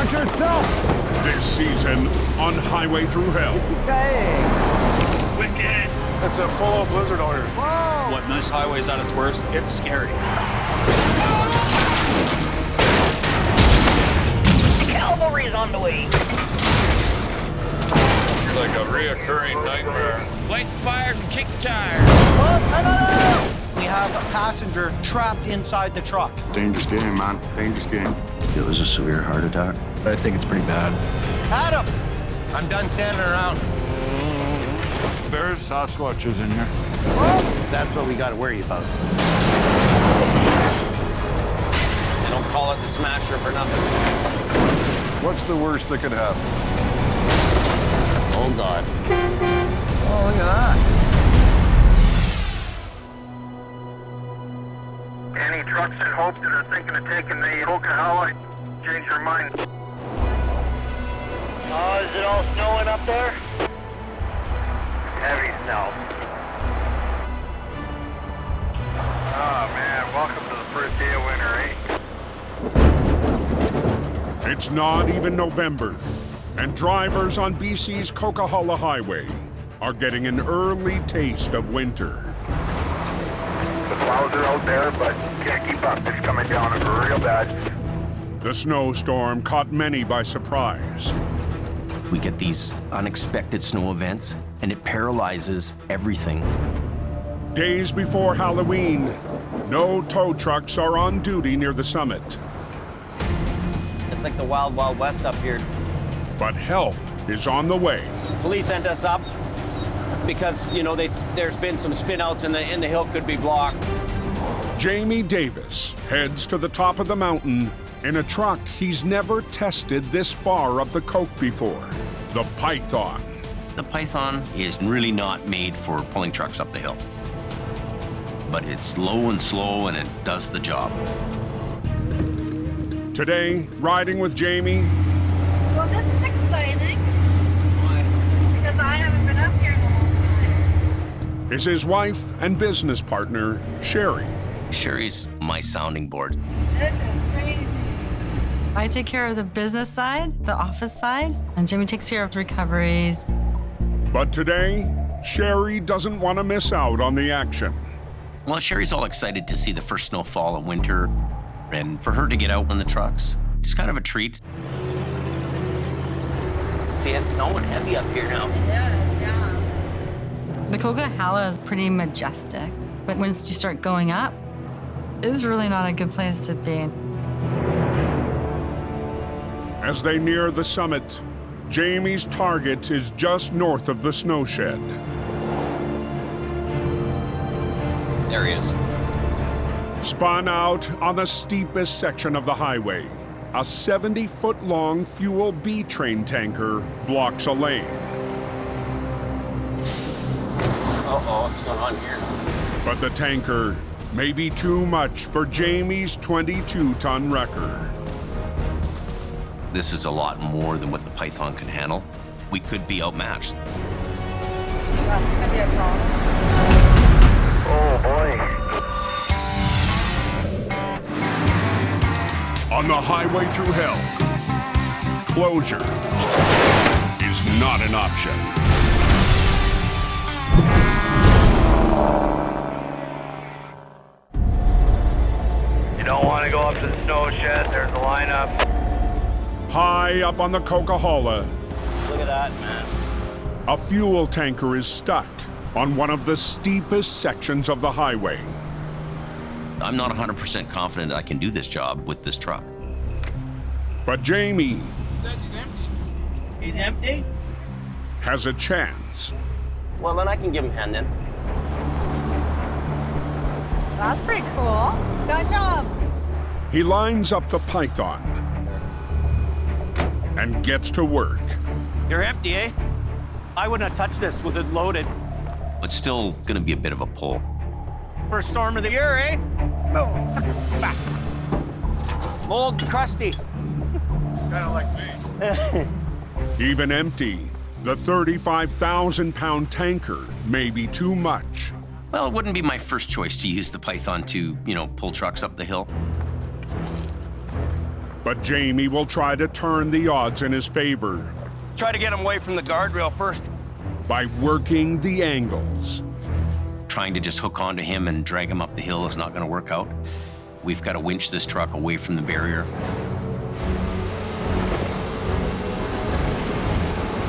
Watch yourself! This season on Highway Thru Hell. Okay. It's wicked. It's a full blizzard out here. Whoa! When this highway's at its worst, it's scary. Cavalry's on the way. It's like a reoccurring nightmare. Light the fires and kick the tires. We have a passenger trapped inside the truck. Dangerous game, man. Dangerous game. It was a severe heart attack. I think it's pretty bad. Adam! I'm done standing around. There's Sasquatches in here. That's what we got to worry about. They don't call it the Smasher for nothing. What's the worst that could happen? Oh, God. Oh, look at that. Any trucks in Hope that are thinking of taking the Coquihalla, change their mind. Oh, is it all snowing up there? Heavy snow. Oh man, welcome to the first day of winter, eh? It's not even November, and drivers on BC's Coquihalla Highway are getting an early taste of winter. The clouds are out there, but can't keep up. It's coming down real bad. The snowstorm caught many by surprise. We get these unexpected snow events, and it paralyzes everything. Days before Halloween, no tow trucks are on duty near the summit. It's like the Wild Wild West up here. But help is on the way. Police sent us up because, you know, there's been some spin-outs and the hill could be blocked. Jamie Davis heads to the top of the mountain in a truck he's never tested this far up the Coke before, the Python. The Python is really not made for pulling trucks up the hill. But it's low and slow, and it does the job. Today, riding with Jamie, Well, this is exciting. Why? Because I haven't been up here in a long time. is his wife and business partner, Sherry. Sherry's my sounding board. This is crazy. I take care of the business side, the office side, and Jimmy takes care of the recoveries. But today, Sherry doesn't want to miss out on the action. Well, Sherry's all excited to see the first snowfall of winter, and for her to get out in the trucks, it's kind of a treat. See, it's snowing heavy up here now. Yeah, yeah. The Coquihalla is pretty majestic, but once you start going up, it's really not a good place to be. As they near the summit, Jamie's target is just north of the snow shed. There he is. Spun out on the steepest section of the highway, a 70-foot-long fuel B train tanker blocks a lane. Uh-oh, what's going on here? But the tanker may be too much for Jamie's 22-ton wrecker. This is a lot more than what the Python can handle. We could be outmatched. That's gonna be a problem. Oh boy. On the Highway Thru Hell, closure is not an option. You don't want to go up to the snow shed. There's a lineup. High up on the Coquihalla, Look at that, man. a fuel tanker is stuck on one of the steepest sections of the highway. I'm not 100% confident I can do this job with this truck. But Jamie Says he's empty. He's empty? has a chance. Well, then I can give him a hand then. That's pretty cool. Good job. He lines up the Python and gets to work. You're empty, eh? I wouldn't have touched this with it loaded. It's still gonna be a bit of a pull. First storm of the year, eh? No. Old and crusty. Kind of like me. Even empty, the 35,000-pound tanker may be too much. Well, it wouldn't be my first choice to use the Python to, pull trucks up the hill. But Jamie will try to turn the odds in his favor Try to get him away from the guardrail first. by working the angles. Trying to just hook onto him and drag him up the hill is not going to work out. We've got to winch this truck away from the barrier.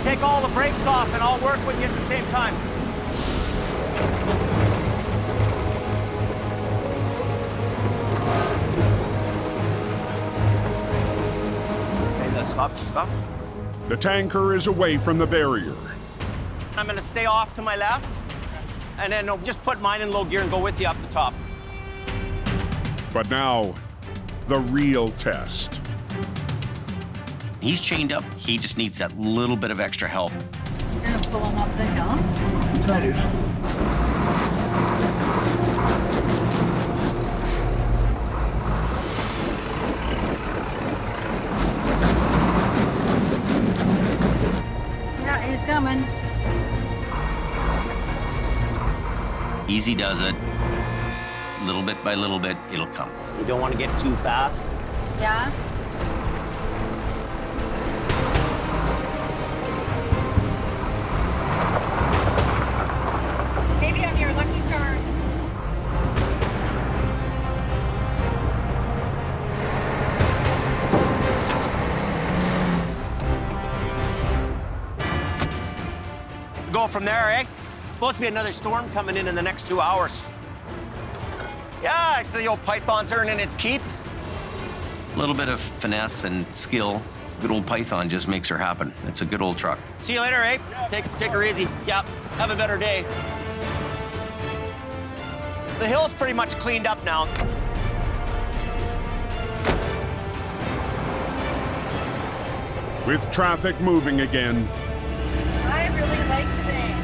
Take all the brakes off and I'll work with you at the same time. Okay, stop. The tanker is away from the barrier. I'm gonna stay off to my left, and then I'll just put mine in low gear and go with you up the top. But now, the real test. He's chained up. He just needs that little bit of extra help. You're gonna pull him up the hill? Try to. Yeah, he's coming. Easy does it. Little bit by little bit, it'll come. You don't want to get too fast. Yeah? Maybe on your lucky turn. Go from there, eh? Supposed to be another storm coming in the next 2 hours. Yeah, the old Python's earning its keep. A little bit of finesse and skill. Good old Python just makes her happen. It's a good old truck. See you later, eh? Take her easy. Yep, have a better day. The hill's pretty much cleaned up now. With traffic moving again, I really like today.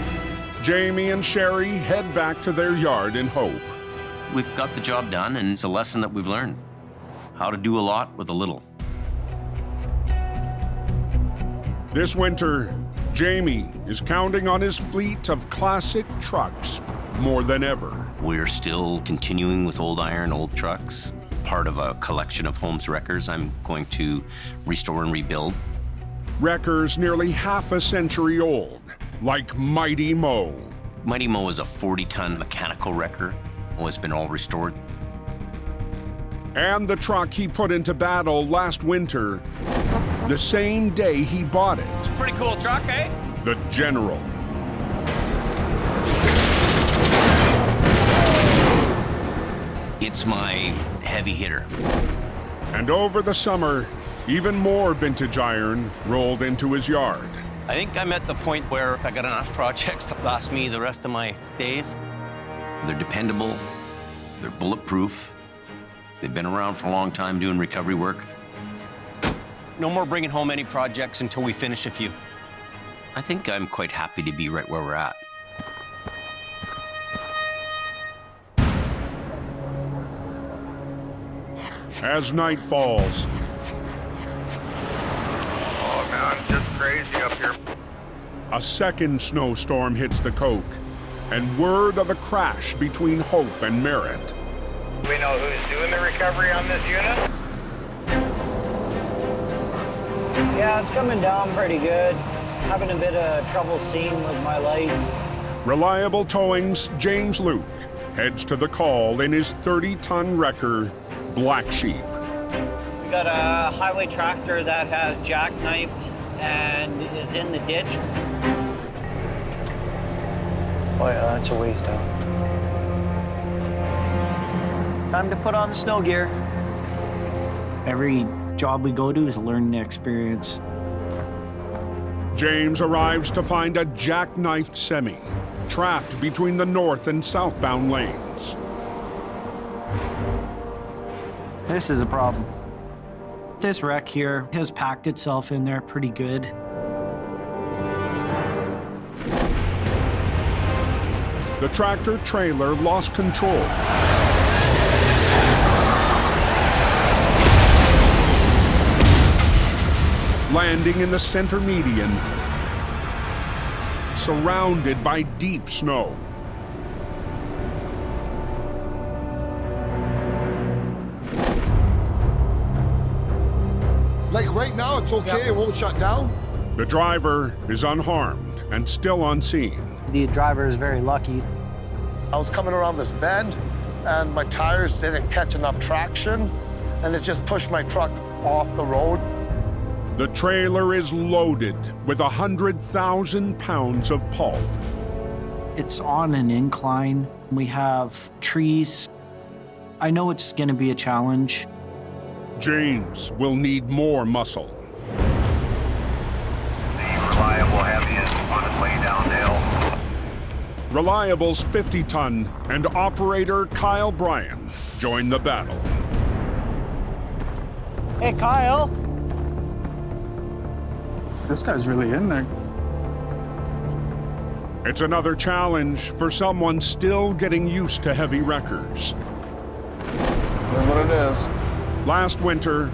Jamie and Sherry head back to their yard in hope. We've got the job done, and it's a lesson that we've learned. How to do a lot with a little. This winter, Jamie is counting on his fleet of classic trucks more than ever. We're still continuing with old iron, old trucks. Part of a collection of Holmes wreckers I'm going to restore and rebuild. Wreckers nearly half a century old, like Mighty Mo. Mighty Mo is a 40-ton mechanical wrecker. Has been all restored. And the truck he put into battle last winter, the same day he bought it. Pretty cool truck, eh? The General. It's my heavy hitter. And over the summer, even more vintage iron rolled into his yard. I think I'm at the point where I got enough projects to last me the rest of my days. They're dependable, they're bulletproof, they've been around for a long time doing recovery work. No more bringing home any projects until we finish a few. I think I'm quite happy to be right where we're at. As night falls, Oh, man, it's just crazy up here. a second snowstorm hits the Coke, and word of a crash between Hope and Merritt. Do we know who's doing the recovery on this unit? Yeah, it's coming down pretty good. Having a bit of trouble seeing with my lights. Reliable Towing's James Luke heads to the call in his 30-ton wrecker, Black Sheep. We got a highway tractor that has jackknifed and is in the ditch. Oh yeah, that's a ways down. Time to put on the snow gear. Every job we go to is a learning experience. James arrives to find a jackknifed semi trapped between the north and southbound lanes. This is a problem. This wreck here has packed itself in there pretty good. The tractor trailer lost control. Landing in the center median, surrounded by deep snow. Like right now, it's okay, it won't shut down. The driver is unharmed and still on scene. The driver is very lucky. I was coming around this bend, and my tires didn't catch enough traction, and it just pushed my truck off the road. The trailer is loaded with 100,000 pounds of pulp. It's on an incline. We have trees. I know it's going to be a challenge. James will need more muscle. The reliable heavy is on its way downhill. Reliable's 50-ton and operator Kyle Bryan join the battle. Hey, Kyle. This guy's really in there. It's another challenge for someone still getting used to heavy wreckers. That's what it is. Last winter,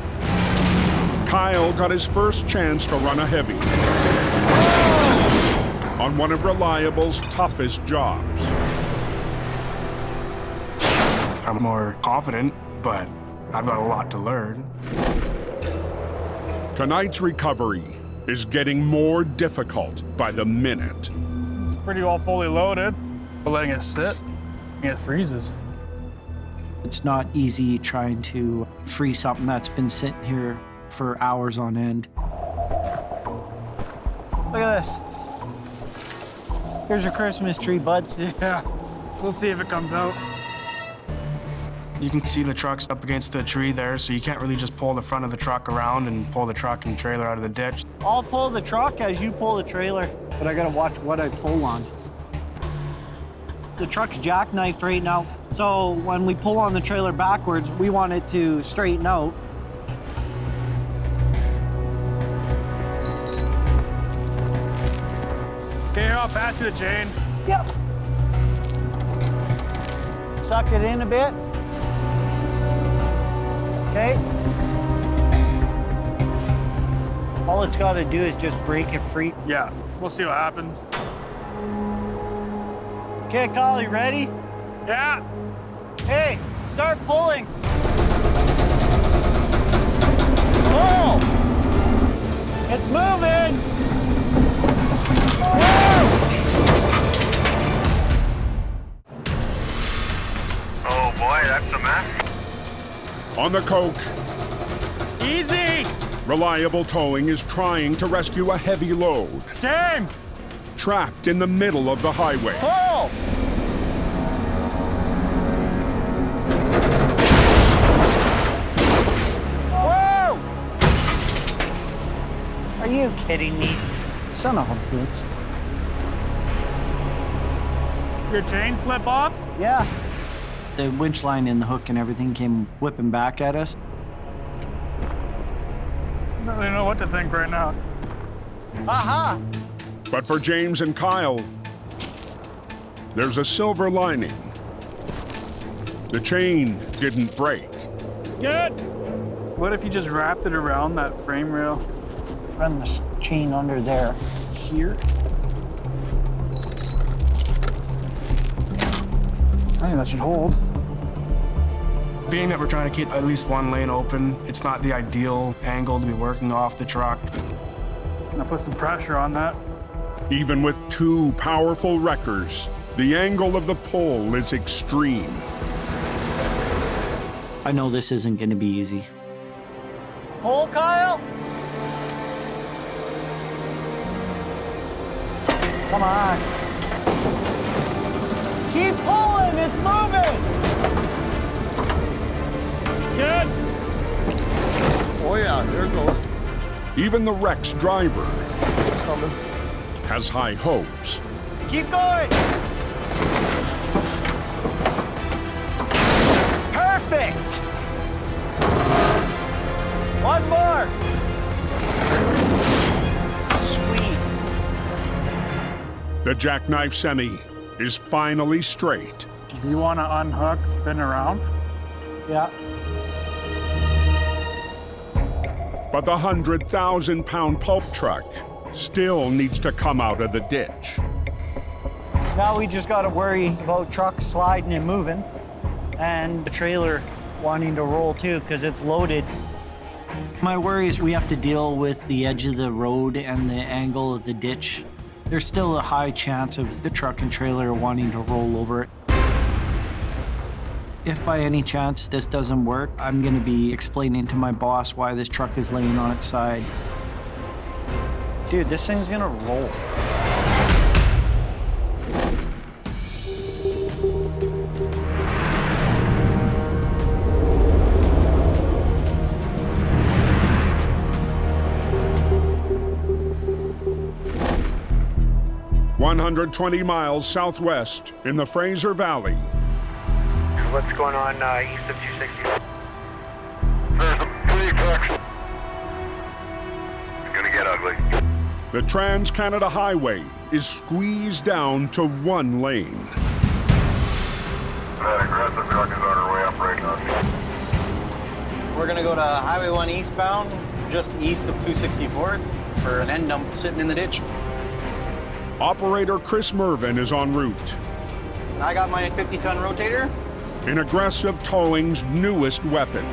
Kyle got his first chance to run a heavy on one of Reliable's toughest jobs. I'm more confident, but I've got a lot to learn. Tonight's recovery is getting more difficult by the minute. It's pretty well fully loaded, but letting it sit, it freezes. It's not easy trying to free something that's been sitting here for hours on end. Look at this. Here's your Christmas tree, buds. Yeah, we'll see if it comes out. You can see the truck's up against the tree there, so you can't really just pull the front of the truck around and pull the truck and trailer out of the ditch. I'll pull the truck as you pull the trailer. But I gotta watch what I pull on. The truck's jackknifed right now, so when we pull on the trailer backwards, we want it to straighten out. Okay, I'll pass you the chain. Yep. Suck it in a bit. Okay. All it's got to do is just break it free. Yeah, we'll see what happens. Okay, Kyle, you ready? Yeah. Hey, start pulling. Oh! It's moving! Oh boy, that's a mess. On the coke, Easy! Reliable Towing is trying to rescue a heavy load, James! trapped in the middle of the highway. Pull! Whoa! Are you kidding me? Son of a bitch. Your chain slip off? Yeah. The winch line and the hook and everything came whipping back at us. I don't really know what to think right now. Aha! But for James and Kyle, there's a silver lining. The chain didn't break. Good. What if you just wrapped it around that frame rail? Run the chain under there. Here? I think that should hold. Being that we're trying to keep at least one lane open, it's not the ideal angle to be working off the truck. I'm gonna put some pressure on that. Even with two powerful wreckers, the angle of the pull is extreme. I know this isn't gonna be easy. Pull, Kyle! Come on. Keep pulling, it's moving! Good. Oh yeah, there it goes. Even the wreck's driver It's coming. has high hopes. Keep going! Perfect! One more! Sweet. The jackknife semi is finally straight. Do you want to unhook, spin around? Yeah. But the 100,000-pound pulp truck still needs to come out of the ditch. Now we just gotta worry about trucks sliding and moving, and the trailer wanting to roll too, because it's loaded. My worry is we have to deal with the edge of the road and the angle of the ditch. There's still a high chance of the truck and trailer wanting to roll over it. If by any chance this doesn't work, I'm gonna be explaining to my boss why this truck is laying on its side. Dude, this thing's gonna roll. "120 miles southwest in the Fraser Valley, What's going on east of 260? There's three trucks. It's gonna get ugly. the Trans-Canada Highway is squeezed down to one lane. That aggressive truck is on her way up right now. We're gonna go to Highway 1 eastbound, just east of 264th, for an end dump sitting in the ditch. Operator Chris Mervin is en route I got my 50-ton rotator. in Aggressive Towing's newest weapon.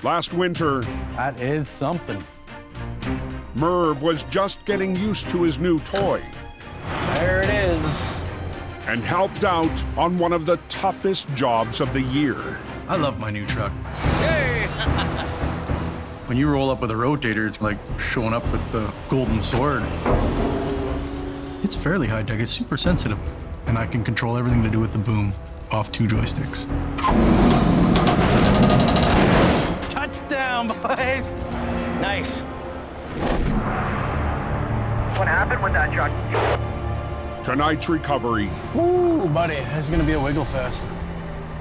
Last winter, That is something. Merv was just getting used to his new toy There it is. and helped out on one of the toughest jobs of the year. I love my new truck. When you roll up with a rotator, it's like showing up with the golden sword. It's fairly high tech. It's super sensitive, and I can control everything to do with the boom off 2 joysticks. Touchdown, boys. Nice. What happened with that truck? Tonight's recovery Ooh, buddy, this is gonna be a wiggle fest.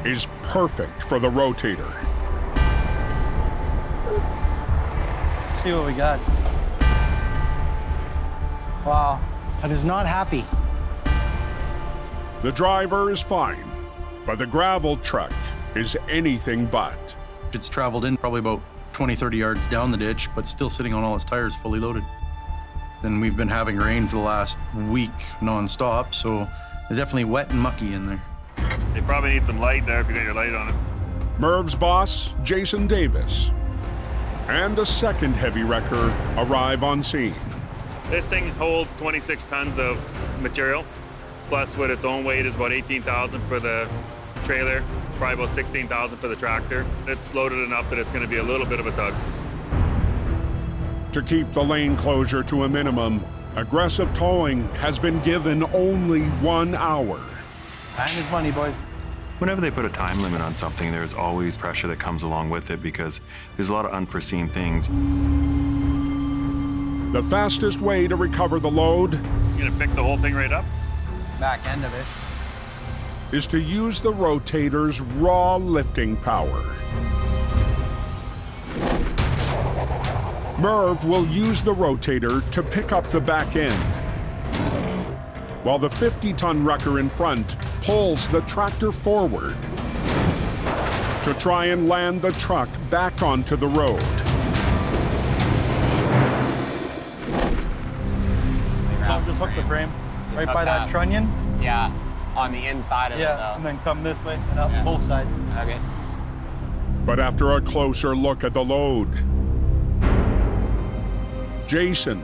is perfect for the rotator. Let's see what we got. Wow, that is not happy. The driver is fine, but the gravel truck is anything but. It's traveled in probably about 20, 30 yards down the ditch, but still sitting on all its tires fully loaded. And we've been having rain for the last week nonstop, so it's definitely wet and mucky in there. They probably need some light there if you got your light on it. Merv's boss, Jason Davis, and a second heavy wrecker arrive on scene. This thing holds 26 tons of material, plus with its own weight is about 18,000 for the trailer, probably about 16,000 for the tractor. It's loaded enough that it's going to be a little bit of a tug. To keep the lane closure to a minimum, Aggressive Towing has been given only 1 hour. Time is money, boys. Whenever they put a time limit on something, there's always pressure that comes along with it because there's a lot of unforeseen things. The fastest way to recover the load You gonna pick the whole thing right up? Back end of it. is to use the rotator's raw lifting power. Merv will use the rotator to pick up the back end, while the 50-ton wrecker in front pulls the tractor forward to try and land the truck back onto the road. Just hook the frame right by that trunnion. Yeah, on the inside of it, though. And then come this way and up both sides. Okay. But after a closer look at the load, Jason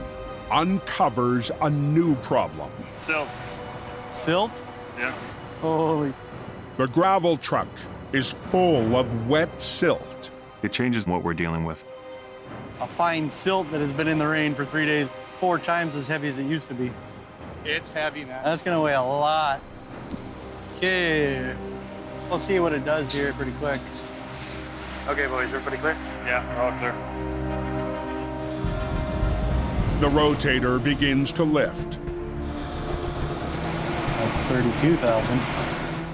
uncovers a new problem. Silt. Silt? Yeah. Holy. The gravel truck is full of wet silt. It changes what we're dealing with. A fine silt that has been in the rain for 3 days, 4 times as heavy as it used to be. It's heavy, man. That's gonna weigh a lot. Okay. We'll see what it does here pretty quick. Okay, boys, we're pretty clear? Yeah, we're all clear. The rotator begins to lift. That's 32,000.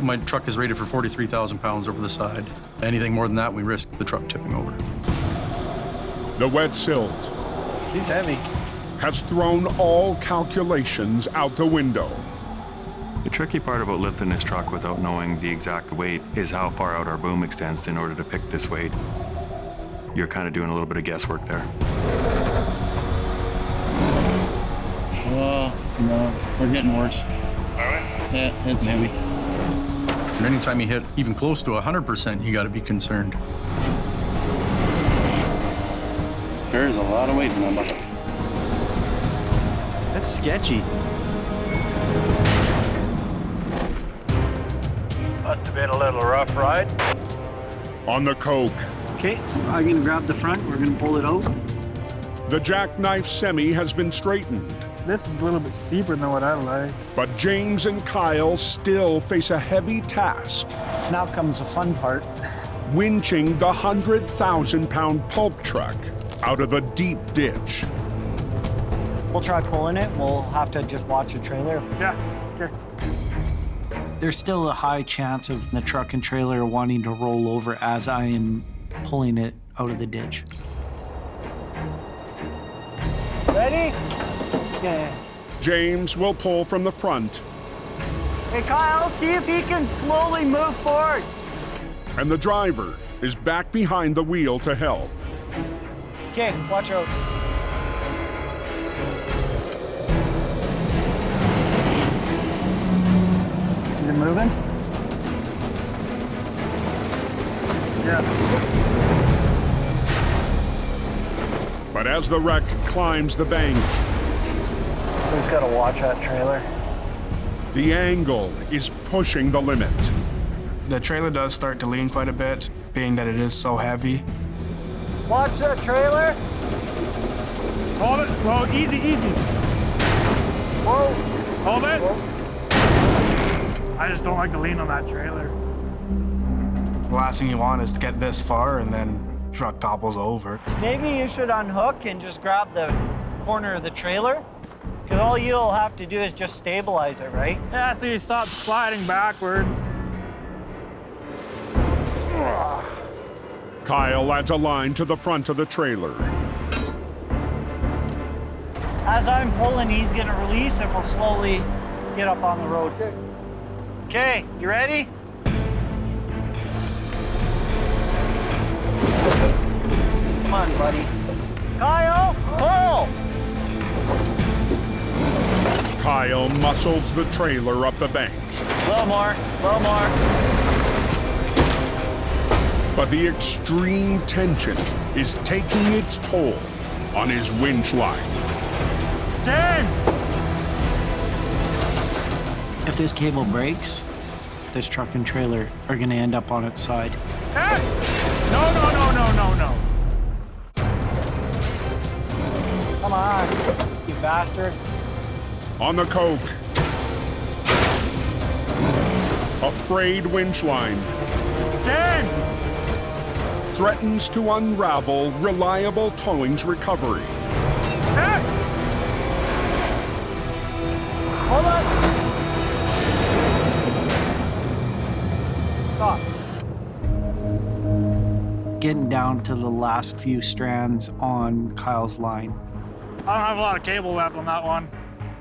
My truck is rated for 43,000 pounds over the side. Anything more than that, we risk the truck tipping over. The wet silt He's heavy. has thrown all calculations out the window. The tricky part about lifting this truck without knowing the exact weight is how far out our boom extends in order to pick this weight. You're kind of doing a little bit of guesswork there. No, we're getting worse. All right. Yeah, it's heavy. And anytime you hit even close to 100%, you got to be concerned. There's a lot of weight in that bucket. That's sketchy. Must have been a little rough ride. On the coke, Okay, I'm gonna grab the front. We're gonna pull it out. the jackknife semi has been straightened. This is a little bit steeper than what I like. But James and Kyle still face a heavy task. Now comes the fun part. Winching the 100,000-pound pulp truck out of a deep ditch. We'll try pulling it. We'll have to just watch the trailer. Yeah, okay. There's still a high chance of the truck and trailer wanting to roll over as I am pulling it out of the ditch. Ready? Yeah. James will pull from the front, Hey, Kyle, see if he can slowly move forward. and the driver is back behind the wheel to help. Okay, watch out. Is it moving? Yeah. But as the wreck climbs the bank, We just gotta watch that trailer. the angle is pushing the limit. The trailer does start to lean quite a bit, being that it is so heavy. Watch that trailer. Hold it slow, easy, easy. Whoa. Hold it. I just don't like to lean on that trailer. The last thing you want is to get this far and then truck topples over. Maybe you should unhook and just grab the corner of the trailer. Because all you'll have to do is just stabilize it, right? Yeah, so you stop sliding backwards. Kyle adds a line to the front of the trailer. As I'm pulling, he's gonna release and we'll slowly get up on the road. Okay, you ready? Come on, buddy. Kyle, pull! Kyle muscles the trailer up the bank. A little more, a little more. But the extreme tension is taking its toll on his winch line. James! If this cable breaks, this truck and trailer are gonna end up on its side. Hey! No, no, no, no, no, no. Come on, you bastard. On the coke. A frayed winch line James! threatens to unravel reliable towing's recovery. Hey! Hold on. Stop. Getting down to the last few strands on Kyle's line. I don't have a lot of cable left on that one.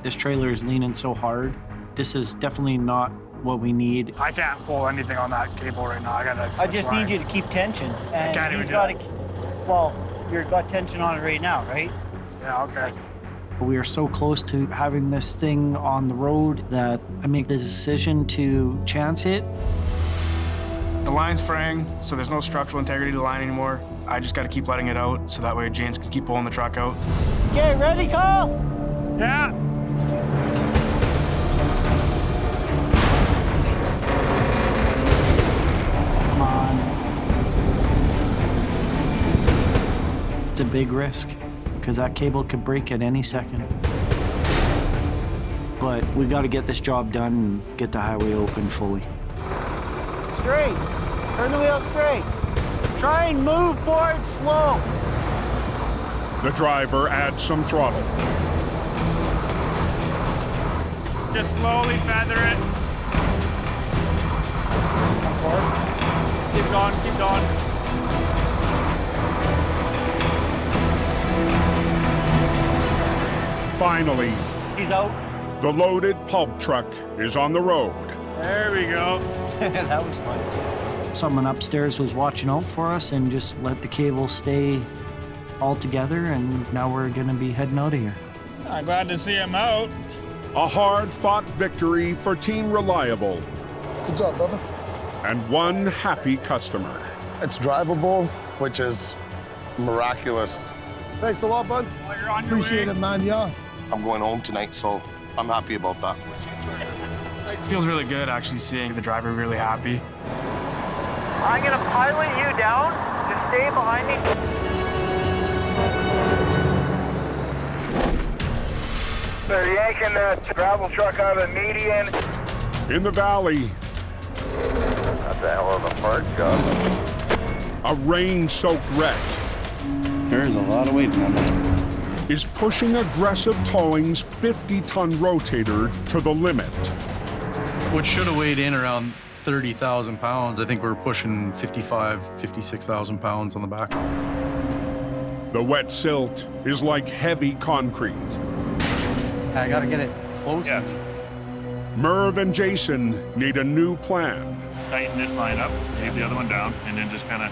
This trailer is leaning so hard. This is definitely not what we need. I can't pull anything on that cable right now. I just need you to keep tension. And can't even he's do got it. well, you've got tension on it right now, right? Yeah, okay. We are so close to having this thing on the road that I make the decision to chance it. The line's fraying, so there's no structural integrity to the line anymore. I just gotta keep letting it out so that way James can keep pulling the truck out. Okay, ready, Kyle? Yeah! Come on. It's a big risk because that cable could break at any second. But we got to get this job done and get the highway open fully. Straight. Turn the wheel straight. Try and move forward slow. The driver adds some throttle. Just slowly feather it. Come forward. Keep going, keep going. Finally, He's out. the loaded pulp truck is on the road. There we go. That was fun. Someone upstairs was watching out for us and just let the cable stay all together, and now we're gonna be heading out of here. I'm glad to see him out. A hard-fought victory for Team Reliable Good job, brother. and one happy customer. It's drivable, which is miraculous Thanks a lot, bud. Appreciate it, man, yeah. I'm going home tonight, so I'm happy about that. It feels really good actually seeing the driver really happy. I'm gonna pilot you down. Just stay behind me. They're yanking that gravel truck out of the median. In the valley, That's a hell of a part job. a rain-soaked wreck There's a lot of weight in that. is pushing Aggressive Towing's 50-ton rotator to the limit. What should have weighed in around 30,000 pounds, I think we're pushing 56,000 pounds on the back. The wet silt is like heavy concrete. I gotta get it close. Yes. Merv and Jason need a new plan. Tighten this line up, leave the other one down, and then just kind of,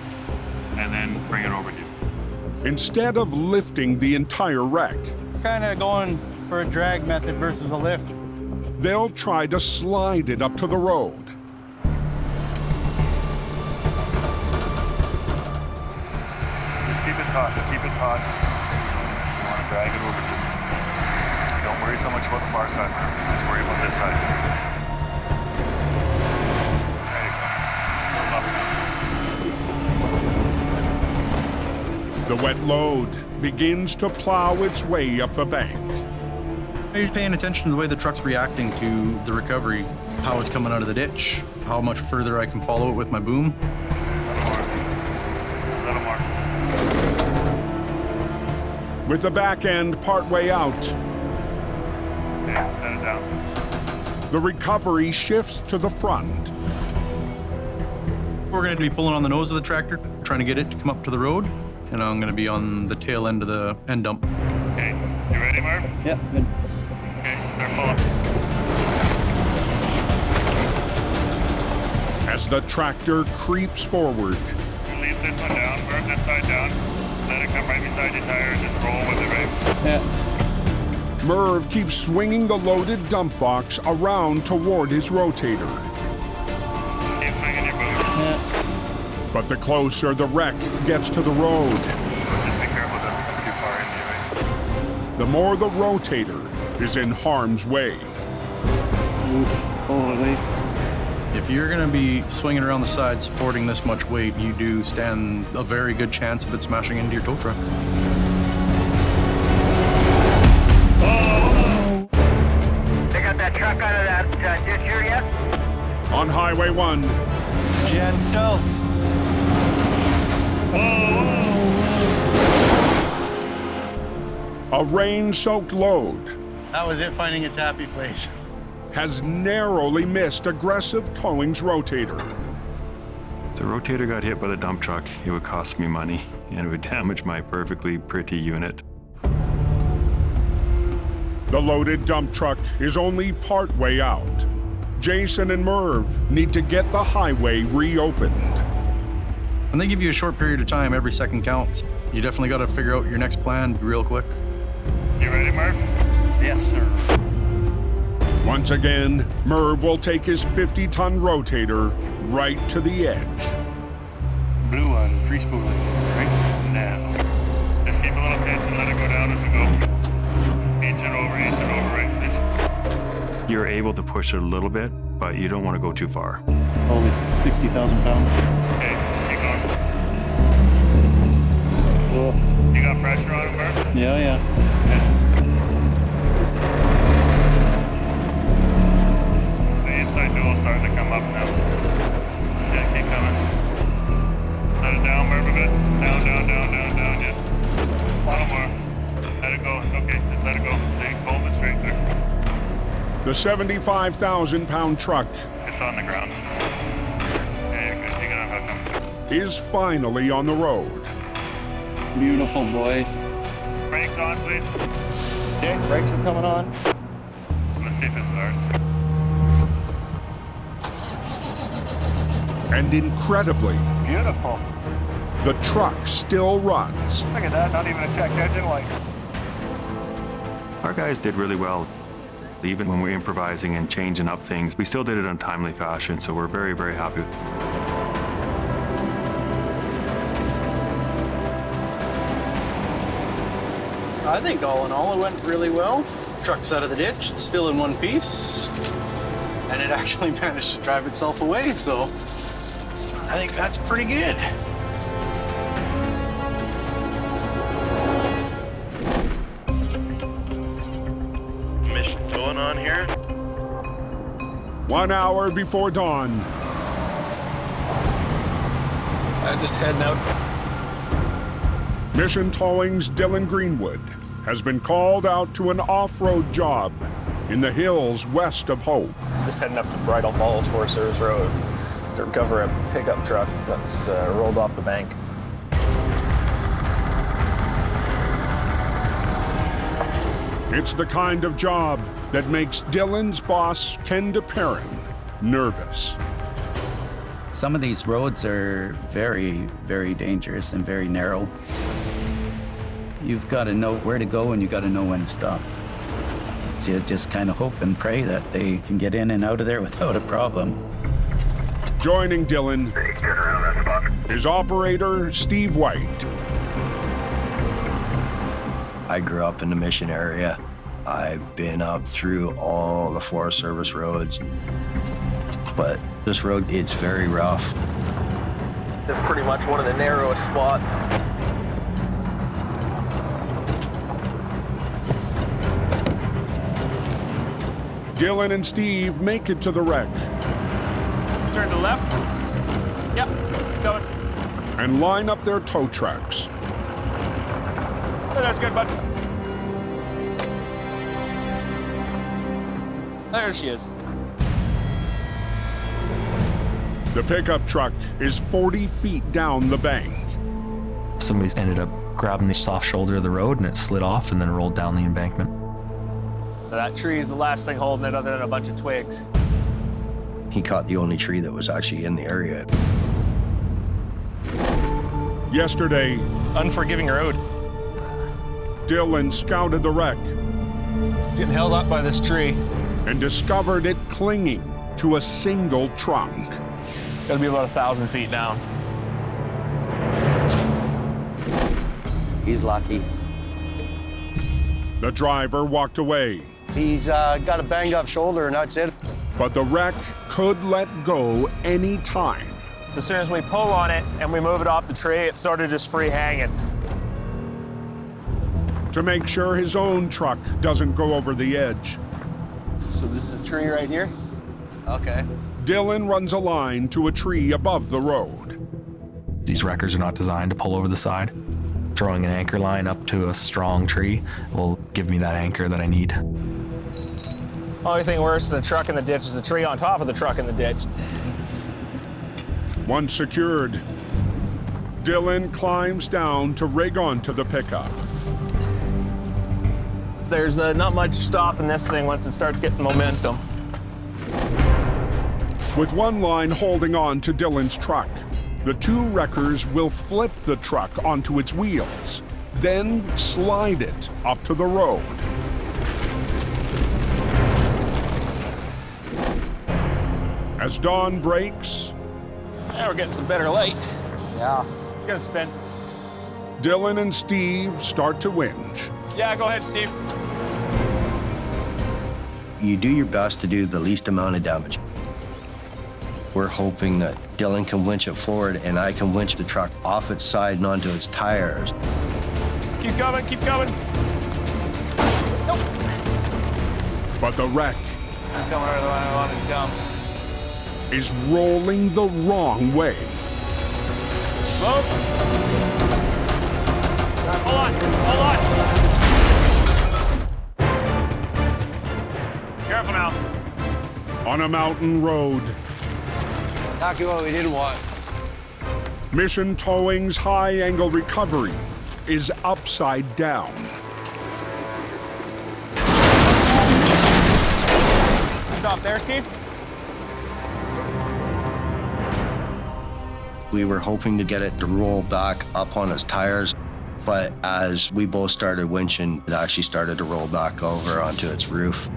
and then bring it over to you. Instead of lifting the entire wreck, Kind of going for a drag method versus a lift. they'll try to slide it up to the road. Just keep it taut, keep it taut. You want to drag it over to you. Don't worry so much about the far side, man. Just worry about this side. There you go. The wet load begins to plow its way up the bank. Are you paying attention to the way the truck's reacting to the recovery, how it's coming out of the ditch, how much further I can follow it with my boom? A little more. With the back end partway out, Okay, set it down. the recovery shifts to the front. We're going to be pulling on the nose of the tractor, trying to get it to come up to the road, and I'm going to be on the tail end of the end dump. Okay, you ready, Marv? Yeah, good. Okay, start pulling. As the tractor creeps forward, You leave this one down, Marv, this side down. Let it come right beside your tire and just roll with it, right? Yeah. Merv keeps swinging the loaded dump box around toward his rotator. Keep swinging your boot. Yeah. But the closer the wreck gets to the road, Just be careful, don't come too far in the way. the more the rotator is in harm's way. Holy. If you're going to be swinging around the side supporting this much weight, you do stand a very good chance of it smashing into your tow truck. They got that truck out of that ditch here yet? On Highway 1, Gentle. a rain-soaked load That was it finding its happy place. has narrowly missed Aggressive Towing's rotator. If the rotator got hit by the dump truck, it would cost me money, and it would damage my perfectly pretty unit. The loaded dump truck is only part way out. Jason and Merv need to get the highway reopened. And they give you a short period of time, every second counts. You definitely got to figure out your next plan real quick. You ready, Marv? Yes, sir. Once again, Merv will take his 50-ton rotator right to the edge. Blue one, free spooling, right now. Just keep a little pinch and let it go down as we go. Inch it over, right? This. You're able to push it a little bit, but you don't want to go too far. Only 60,000 pounds. Okay, keep going. You got pressure on it, Marv? Yeah, yeah. The inside dual starting to come up now. Yeah, keep coming. Let it down, Marv, a bit. Down, yeah. A little more. Let it go. Okay, just let it go. Stay hold it straight there. The 75,000-pound truck It's on the ground. Yeah, good. You can unhook him. is finally on the road. Beautiful, boys. Brakes on, please. Okay, brakes are coming on. Let's see if it starts. And incredibly, Beautiful. the truck still runs. Look at that, not even a check engine light. Our guys did really well. Even when we're improvising and changing up things, we still did it in timely fashion, so we're very, very happy. I think all in all, it went really well. Truck's out of the ditch, it's still in one piece, and it actually managed to drive itself away, so I think that's pretty good. Mission going on here? 1 hour before dawn. Just heading out. Mission Towing's Dylan Greenwood has been called out to an off-road job in the hills west of Hope. Just heading up to Bridal Falls Forest Service Road to recover a pickup truck that's rolled off the bank. It's the kind of job that makes Dylan's boss, Ken DePerrin, nervous. Some of these roads are very, very dangerous and very narrow. You've got to know where to go and you've got to know when to stop. So you just kind of hope and pray that they can get in and out of there without a problem. Joining Dylan is operator Steve White. I grew up in the Mission area. I've been up through all the Forest Service roads, but this road, it's very rough. It's pretty much one of the narrowest spots. Dylan and Steve make it to the wreck. Turn to the left. Yep, going. And line up their tow trucks. Oh, that's good, bud. There she is. The pickup truck is 40 feet down the bank. Somebody's ended up grabbing the soft shoulder of the road and it slid off and then rolled down the embankment. That tree is the last thing holding it other than a bunch of twigs. He caught the only tree that was actually in the area. Yesterday, Unforgiving road. Dylan scouted the wreck. Getting held up by this tree. And discovered it clinging to a single trunk. Gotta be about 1,000 feet down. He's lucky. The driver walked away. He's got a banged up shoulder and that's it. But the wreck could let go any time. As soon as we pull on it and we move it off the tree, it started just free hanging. To make sure his own truck doesn't go over the edge. So there's a tree right here? Okay. Dylan runs a line to a tree above the road. These wreckers are not designed to pull over the side. Throwing an anchor line up to a strong tree will give me that anchor that I need. Only thing worse than a truck in the ditch is a tree on top of the truck in the ditch. Once secured, Dylan climbs down to rig onto the pickup. There's not much stopping this thing once it starts getting momentum. With one line holding on to Dylan's truck, the two wreckers will flip the truck onto its wheels, then slide it up to the road. As dawn breaks, Now we're getting some better light. Yeah. It's gonna spin. Dylan and Steve start to whinge. Yeah, go ahead, Steve. You do your best to do the least amount of damage. We're hoping that Dylan can winch it forward and I can winch the truck off its side and onto its tires. Keep going, keep going. Nope. But the wreck I'm coming right the way I wanted to come. is rolling the wrong way. Slow. Hold on, hold on. Careful now. On a mountain road, Exactly what we didn't want. Mission Towing's high-angle recovery is upside down. Stop there, Steve. We were hoping to get it to roll back up on its tires, but as we both started winching, it actually started to roll back over onto its roof.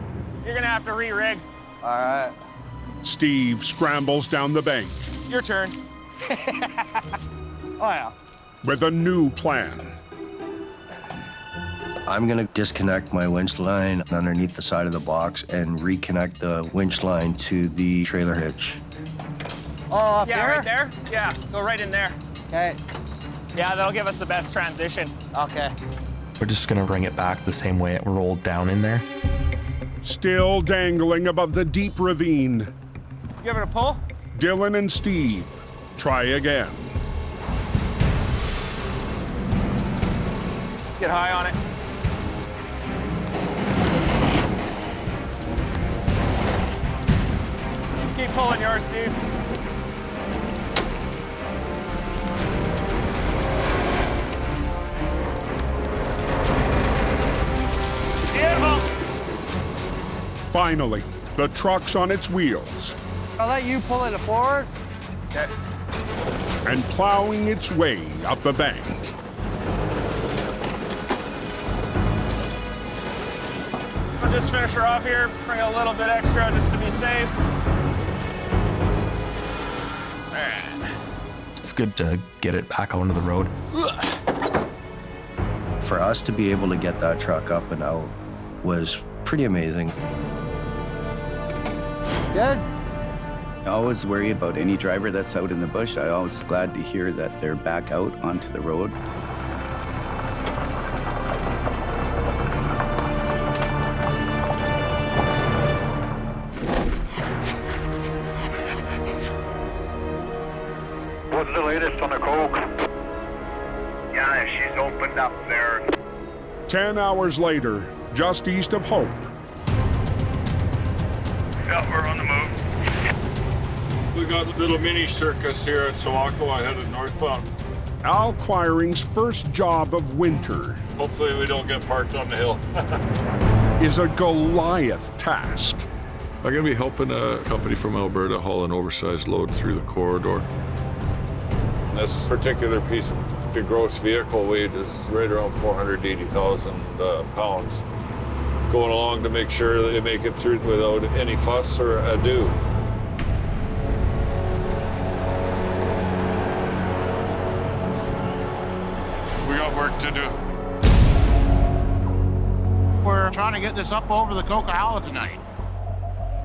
You're gonna have to re-rig. All right. Steve scrambles down the bank Your turn. Oh, yeah. with a new plan. I'm gonna disconnect my winch line underneath the side of the box and reconnect the winch line to the trailer hitch. Oh, up Yeah, here? right there? Yeah, go right in there. Okay. Yeah, that'll give us the best transition. Okay. We're just gonna bring it back the same way it rolled down in there. Still dangling above the deep ravine, Give it a pull. Dylan and Steve try again. Get high on it. Keep pulling yours, Steve. Beautiful. Finally, the truck's on its wheels I'll let you pull it forward. Okay. and plowing its way up the bank. I'll just finish her off here, bring a little bit extra just to be safe. All right. It's good to get it back onto the road. For us to be able to get that truck up and out was pretty amazing. Good. I always worry about any driver that's out in the bush. I'm always glad to hear that they're back out onto the road. What's the latest on the coke? Yeah, she's opened up there. 10 hours later, just east of Hope, Yeah, we're on the move. We got a little mini circus here at Sawako. I headed northbound. Al Quiring's first job of winter Hopefully we don't get parked on the hill. is a Goliath task. I'm gonna be helping a company from Alberta haul an oversized load through the corridor. This particular piece of the gross vehicle weight is right around 480,000 pounds. Going along to make sure that they make it through without any fuss or ado. We got work to do. We're trying to get this up over the Coquihalla tonight.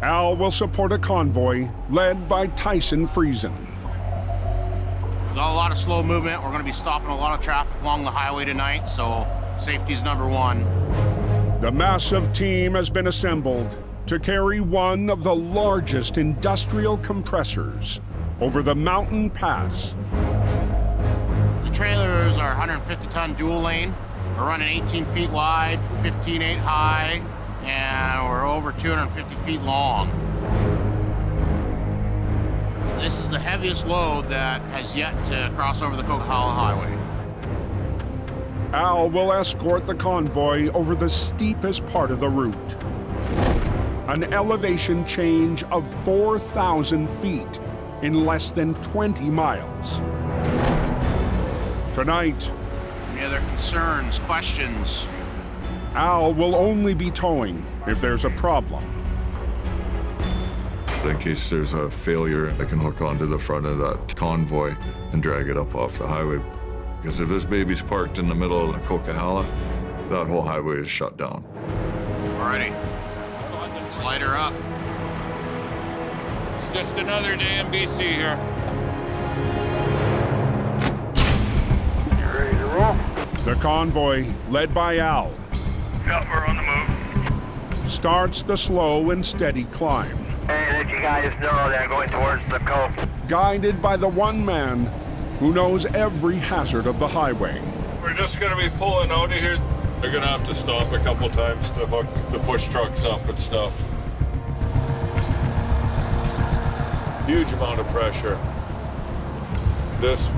Al will support a convoy led by Tyson Friesen. We've got a lot of slow movement. We're going to be stopping a lot of traffic along the highway tonight, so safety's number one. The massive team has been assembled to carry one of the largest industrial compressors over the mountain pass. The trailers are 150-ton dual lane. We're running 18 feet wide, 15.8 high, and we're over 250 feet long. This is the heaviest load that has yet to cross over the Coquihalla Highway. Al will escort the convoy over the steepest part of the route. An elevation change of 4,000 feet in less than 20 miles. Tonight, Any other concerns, questions? Al will only be towing if there's a problem. In case there's a failure, I can hook onto the front of that convoy and drag it up off the highway. Because if this baby's parked in the middle of the Coquihalla, that whole highway is shut down. Alrighty. Let's light her up. It's just another day in BC here. You ready to roll? The convoy, led by Al, Yeah, we're on the move. starts the slow and steady climb, Hey, let you guys know they're going towards the coast. guided by the one man who knows every hazard of the highway. We're just gonna be pulling out of here. They're gonna have to stop a couple times to hook the push trucks up and stuff. Huge amount of pressure. This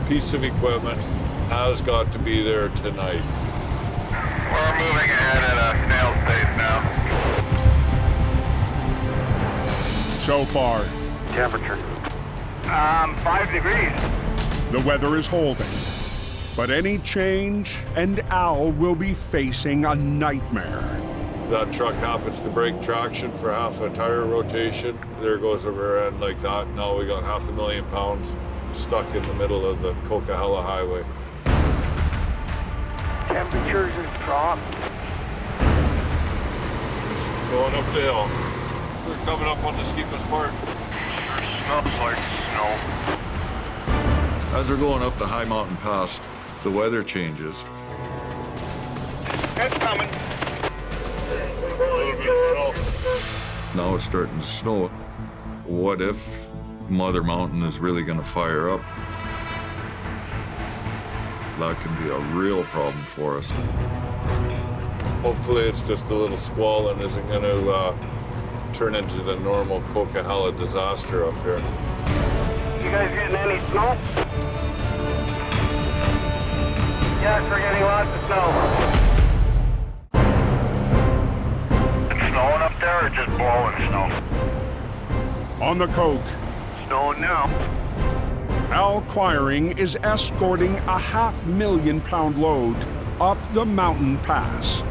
piece of equipment has got to be there tonight. We're moving ahead at a snail's pace now. So far, Temperature? 5 degrees. the weather is holding, but any change and Al will be facing a nightmare. That truck happens to break traction for half a tire rotation. There goes a rear end like that. Now we got 500,000 pounds stuck in the middle of the Coquihalla Highway. temperatures have dropped. Going up the hill. We're coming up on the steepest part. Sure smells like snow. As we're going up the high mountain pass, the weather changes. It's coming. Now it's starting to snow. What if Mother Mountain is really going to fire up? That can be a real problem for us. Hopefully it's just a little squall and isn't going to turn into the normal Coquihalla disaster up here. You guys getting any snow? Yes, we're getting lots of snow. It's snowing up there or just blowing snow? On the Coke, Snowing now. Al Quiring is escorting a 500,000-pound load up the mountain pass.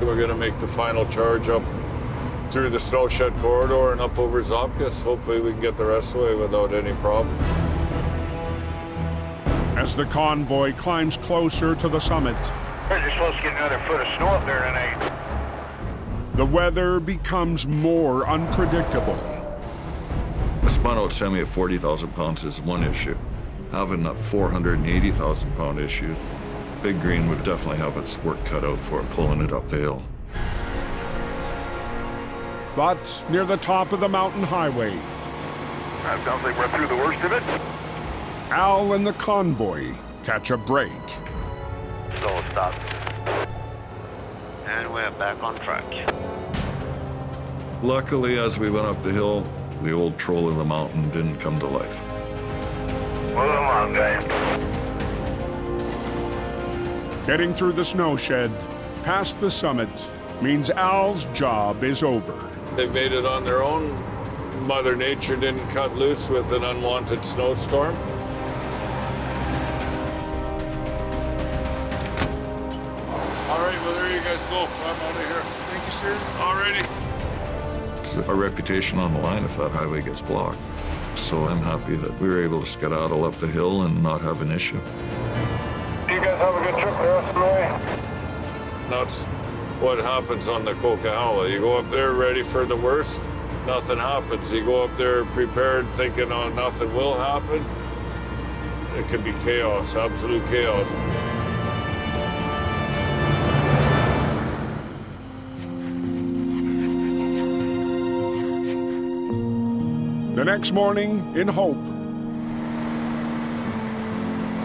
We're going to make the final charge up through the snow shed corridor and up over Zopkis. Hopefully we can get the rest of the way without any problem. As the convoy climbs closer to the summit, You're supposed to get another foot of snow up there tonight. the weather becomes more unpredictable. A spun-out semi of 40,000 pounds is one issue. Having a 480,000-pound issue, Big Green would definitely have its work cut out for it, pulling it up the hill. But near the top of the mountain highway, That sounds like we're through the worst of it. Al and the convoy catch a break. So stop. And we're back on track. Luckily, as we went up the hill, the old troll in the mountain didn't come to life. Move along, guys. Getting through the snow shed, past the summit, means Al's job is over. They made it on their own. Mother Nature didn't cut loose with an unwanted snowstorm. All right, well, there you guys go. I'm out of here. Thank you, sir. All righty. It's our reputation on the line if that highway gets blocked. So I'm happy that we were able to skedaddle up the hill and not have an issue. You guys have a good trip the rest of the way. That's what happens on the Coquihalla. You go up there ready for the worst, nothing happens. You go up there prepared thinking, oh, nothing will happen. It could be chaos, absolute chaos. The next morning, in Hope,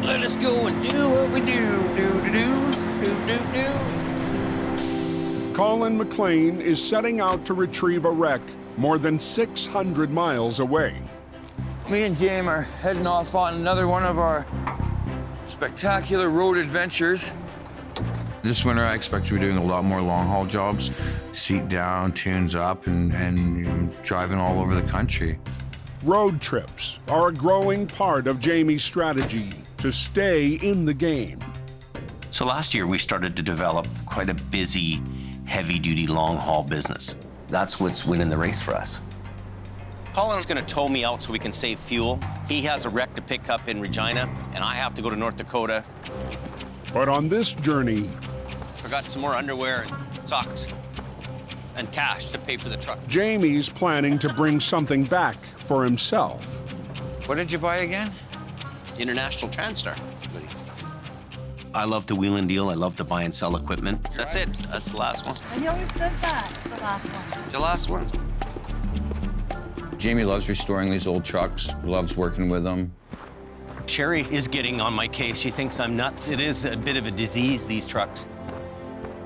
Let us go and do what we do. Colin McLean is setting out to retrieve a wreck more than 600 miles away. Me and James are heading off on another one of our spectacular road adventures. This winter, I expect to be doing a lot more long-haul jobs. Seat down, tunes up, and driving all over the country. Road trips are a growing part of Jamie's strategy to stay in the game. So last year we started to develop quite a busy, heavy-duty long-haul business. That's what's winning the race for us. Colin's gonna tow me out so we can save fuel. He has a wreck to pick up in Regina, and I have to go to North Dakota. But on this journey, Forgot some more underwear and socks and cash to pay for the truck. Jamie's planning to bring something back for himself. What did you buy again? International Transstar. I love to wheel and deal. I love to buy and sell equipment. That's it. That's the last one. He always says that, the last one. It's the last one. Jamie loves restoring these old trucks, loves working with them. Sherry is getting on my case. She thinks I'm nuts. It is a bit of a disease, these trucks.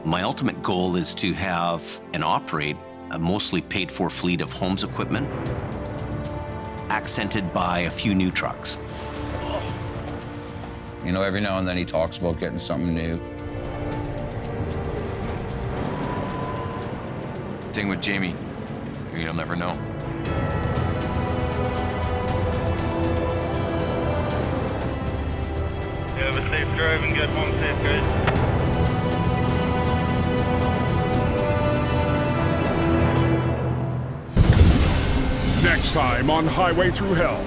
My ultimate goal is to have and operate a mostly paid-for fleet of Holmes equipment, accented by a few new trucks. You know, every now and then he talks about getting something new. Thing with Jamie, you'll never know. You have a safe drive and get home safe, guys. Next time on Highway Thru Hell.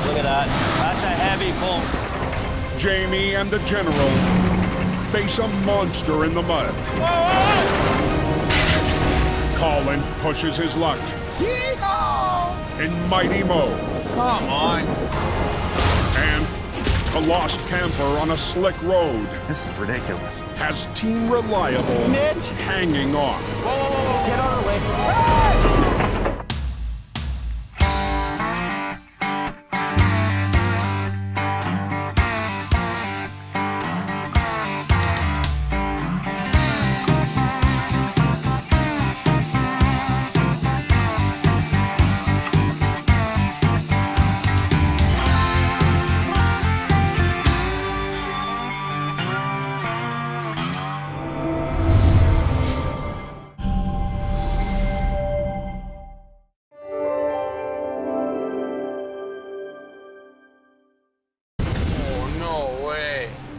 Look at that. That's a heavy pull. Jamie and the General face a monster in the mud. Colin pushes his luck in mighty mode. Come on. And a lost camper on a slick road. This is ridiculous. Has Team Reliable Mitch. hanging on. Whoa. Get out of the way.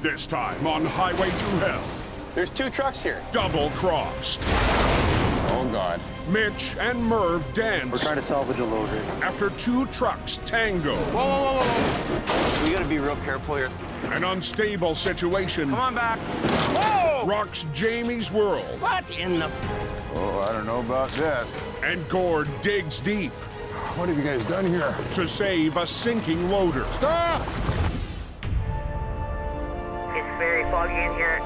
This time on Highway Thru Hell. There's 2 trucks here. Double-crossed. Oh, God. Mitch and Merv dance. We're trying to salvage a load, Rick. After 2 trucks tango. We gotta be real careful here. An unstable situation. Come on back. Whoa! Rocks Jamie's world. What in the... Oh, I don't know about this. And Gord digs deep. What have you guys done here? To save a sinking loader. Stop! It's very foggy in here.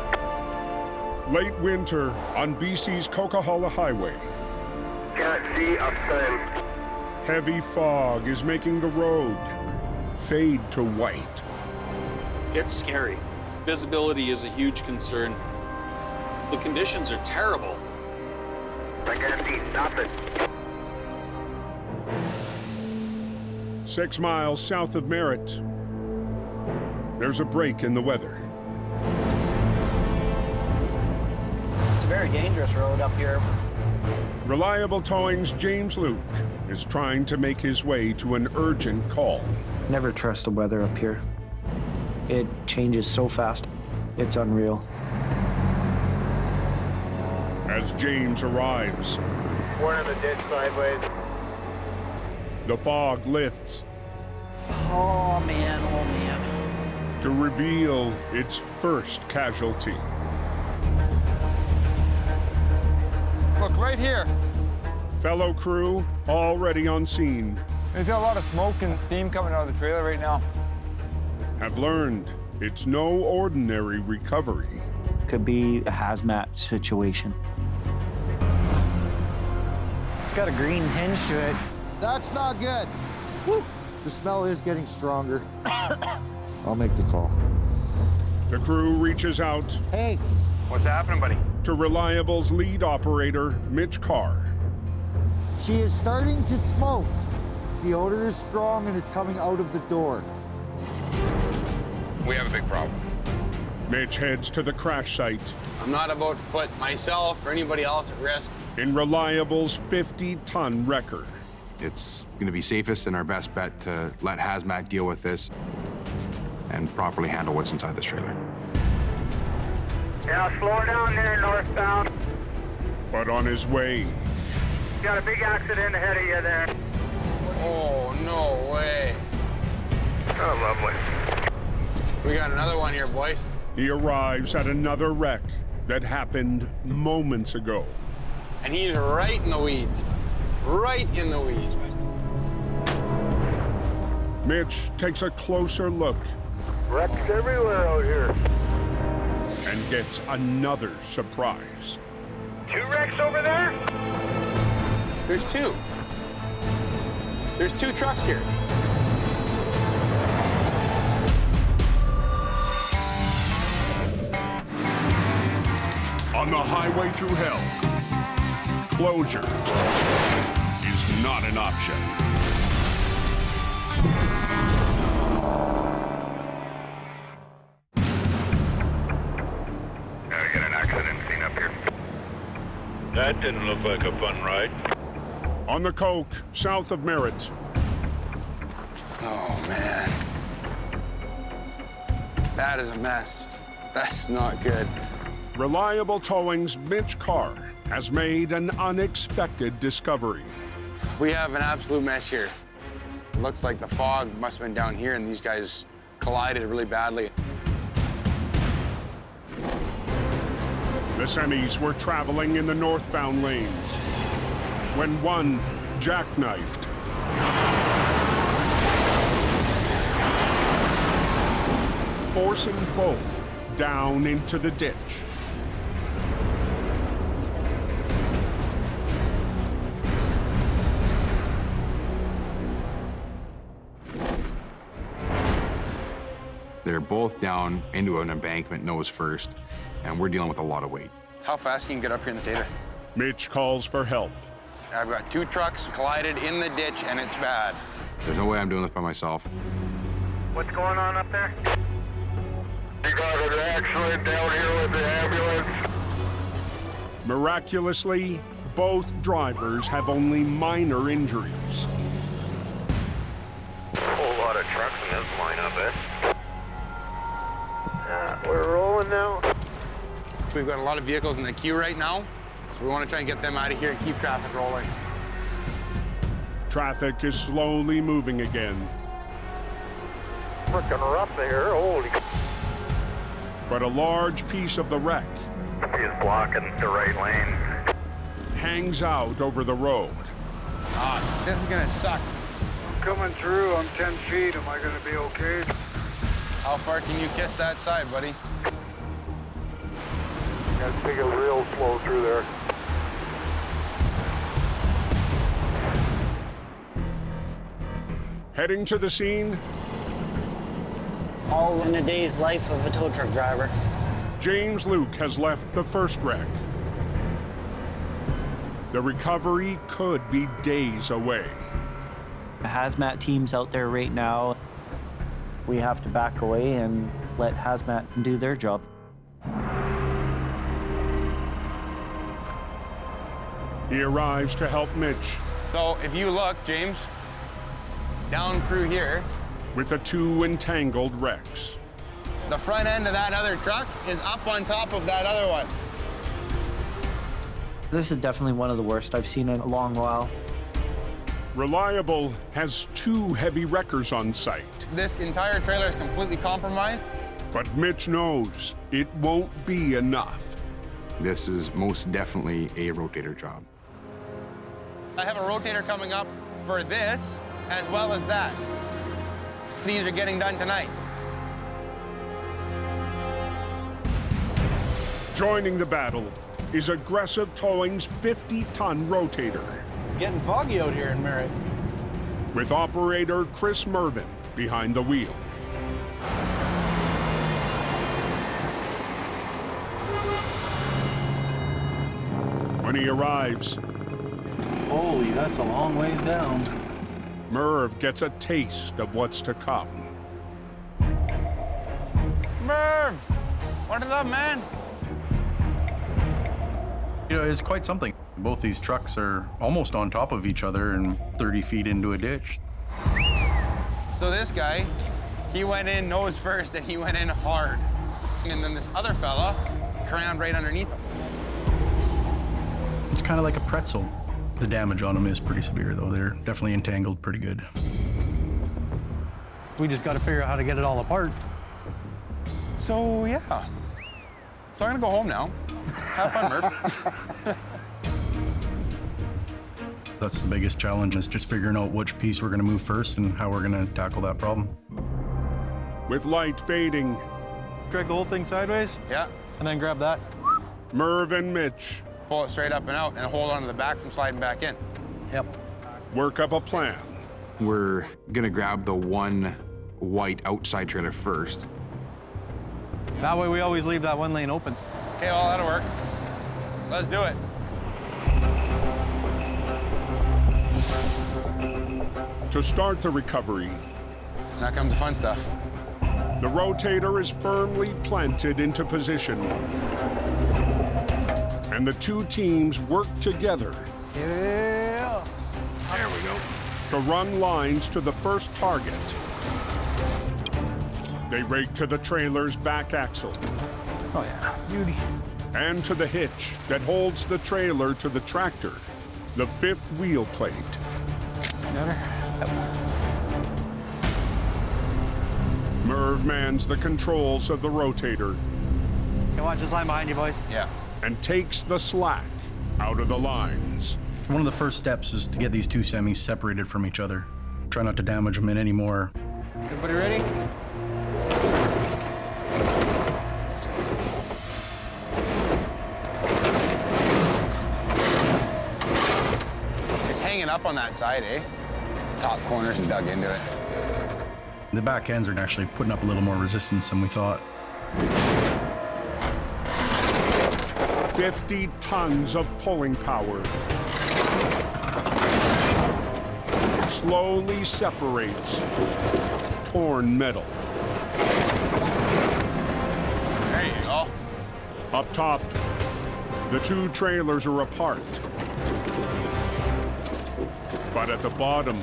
Late winter on BC's Coquihalla Highway. Can't see a thing. Heavy fog is making the road fade to white. It's scary. Visibility is a huge concern. The conditions are terrible. I can't see nothing. 6 miles south of Merritt, there's a break in the weather. It's a very dangerous road up here. Reliable Towing's James Luke is trying to make his way to an urgent call. Never trust the weather up here. It changes so fast. It's unreal. As James arrives, One in the ditch sideways. the fog lifts Oh man, oh man. to reveal its first casualty. Look, right here. Fellow crew already on scene There's a lot of smoke and steam coming out of the trailer right now. have learned it's no ordinary recovery. Could be a hazmat situation. It's got a green tinge to it. That's not good. Woo. The smell is getting stronger. I'll make the call. The crew reaches out. Hey. What's happening, buddy? To Reliable's lead operator, Mitch Carr. She is starting to smoke. The odor is strong and it's coming out of the door. We have a big problem. Mitch heads to the crash site. I'm not about to put myself or anybody else at risk. In Reliable's 50-ton wrecker. It's going to be safest and our best bet to let hazmat deal with this and properly handle what's inside this trailer. Yeah, slow her down there northbound. But on his way, Got a big accident ahead of you there. Oh, no way. Oh, lovely. We got another one here, boys. he arrives at another wreck that happened moments ago. And he's right in the weeds. Right in the weeds. Mitch takes a closer look Wrecks everywhere out here. and gets another surprise. 2 wrecks over there? There's 2. There's 2 trucks here. On the Highway Thru Hell, closure is not an option. We got an accident scene up here. That didn't look like a fun ride. On the Coke, south of Merritt, Oh, man. That is a mess. That's not good. Reliable Towing's Mitch Carr has made an unexpected discovery. We have an absolute mess here. It looks like the fog must have been down here and these guys collided really badly. semis were traveling in the northbound lanes when one jackknifed. Forcing both down into the ditch. They're both down into an embankment nose first, and we're dealing with a lot of weight. How fast can you get up here in the tater? Mitch calls for help. I've got 2 trucks collided in the ditch, and it's bad. There's no way I'm doing this by myself. What's going on up there? You got an accident down here with the ambulance. Miraculously, both drivers have only minor injuries. A whole lot of trucks in this lineup, eh? We're rolling now. We've got a lot of vehicles in the queue right now, so we want to try and get them out of here and keep traffic rolling. Traffic is slowly moving again. Frickin' rough there, holy. But a large piece of the wreck He's blocking the right lane. hangs out over the road. This is gonna suck. I'm coming through, I'm 10 feet, am I gonna be okay? How far can you kiss that side, buddy? Gotta take it real slow through there. Heading to the scene, All in a day's life of a tow truck driver. James Luke has left the first wreck. The recovery could be days away. The hazmat team's out there right now. We have to back away and let hazmat do their job. He arrives to help Mitch So if you look, James, down through here, with the 2 entangled wrecks. the front end of that other truck is up on top of that other one. This is definitely one of the worst I've seen in a long while. Reliable has 2 heavy wreckers on site, This entire trailer is completely compromised. but Mitch knows it won't be enough. This is most definitely a rotator job. I have a rotator coming up for this as well as that. These are getting done tonight. Joining the battle is Aggressive Towing's 50-ton rotator, It's getting foggy out here in Merritt. with operator Chris Mervin behind the wheel. When he arrives, Holy, that's a long ways down. Merv gets a taste of what's to come. Merv, what is up, man? You know, it's quite something. Both these trucks are almost on top of each other and 30 feet into a ditch. So this guy, he went in nose first and he went in hard. And then this other fella crammed right underneath him. It's kind of like a pretzel. The damage on them is pretty severe, though. They're definitely entangled pretty good. We just got to figure out how to get it all apart. So yeah. So I'm gonna go home now. Have fun, Merv. That's the biggest challenge, is just figuring out which piece we're going to move first and how we're going to tackle that problem. With light fading, Drag the whole thing sideways? Yeah. And then grab that? Merv and Mitch Pull it straight up and out and hold on to the back from sliding back in. Yep. work up a plan. We're gonna grab the one white outside trailer first. That way we always leave that one lane open. Okay, well, that'll work. Let's do it. To start the recovery, Now comes the fun stuff. the rotator is firmly planted into position, and the two teams work together Yeah. there we go, to run lines to the first target. They rake to the trailer's back axle. Oh yeah, beauty. And to the hitch that holds the trailer to the tractor, the fifth wheel plate. Got her? Merv mans the controls of the rotator. Okay, watch this line behind you, boys. Yeah. and takes the slack out of the lines. One of the first steps is to get these two semis separated from each other. Try not to damage them in any more. Everybody ready? It's hanging up on that side, eh? Top corners and dug into it. The back ends are actually putting up a little more resistance than we thought. 50 tons of pulling power slowly separates torn metal. There you go. Up top, the two trailers are apart. But at the bottom,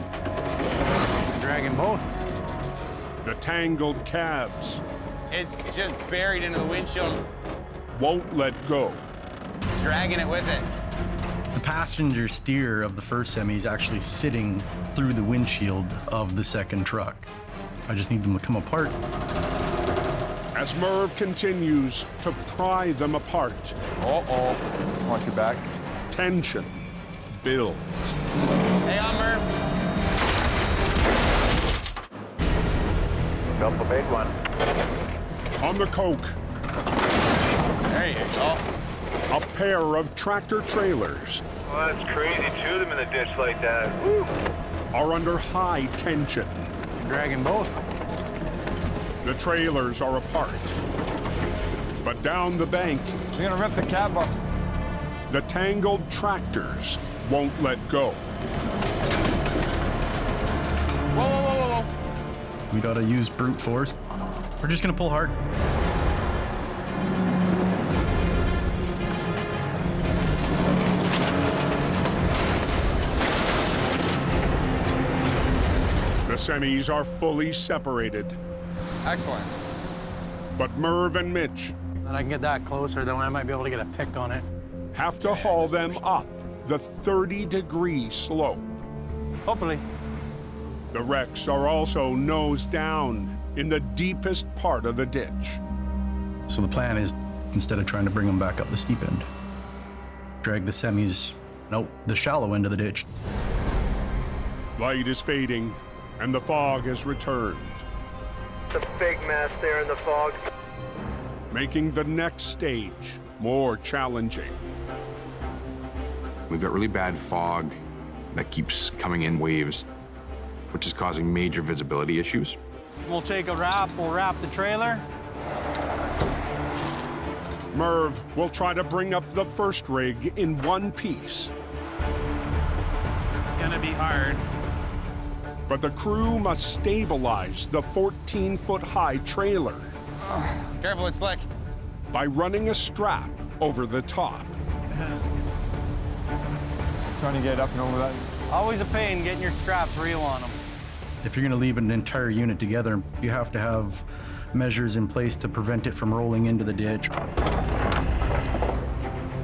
Dragging both. the tangled cabs It's just buried into the windshield, won't let go. dragging it with it. The passenger steer of the first semi is actually sitting through the windshield of the second truck. I just need them to come apart. As Merv continues to pry them apart, Watch your back. tension builds. Hey, on, Merv. Couple big one. On the coke, There you go. a pair of tractor trailers Well, that's crazy. Two of them in the ditch like that. Woo! are under high tension. Dragging both. The trailers are apart. But down the bank, We're gonna rip the cab up. the tangled tractors won't let go. Whoa, whoa, whoa, whoa, whoa. We gotta use brute force. We're just gonna pull hard. The semis are fully separated, Excellent. but Merv and Mitch And I can get that closer, then I might be able to get a pick on it. have to haul them up the 30-degree slope. Hopefully. The wrecks are also nose down in the deepest part of the ditch. So the plan is, instead of trying to bring them back up the steep end, drag the semis, the shallow end of the ditch. Light is fading, and the fog has returned, It's a big mess there in the fog. making the next stage more challenging. We've got really bad fog that keeps coming in waves, which is causing major visibility issues. We'll take a wrap, we'll wrap the trailer. Merv will try to bring up the first rig in one piece, It's gonna be hard. but the crew must stabilize the 14-foot-high trailer Careful, it's slick. by running a strap over the top. Trying to get up and over that. Always a pain getting your straps real on them. If you're gonna leave an entire unit together, you have to have measures in place to prevent it from rolling into the ditch. You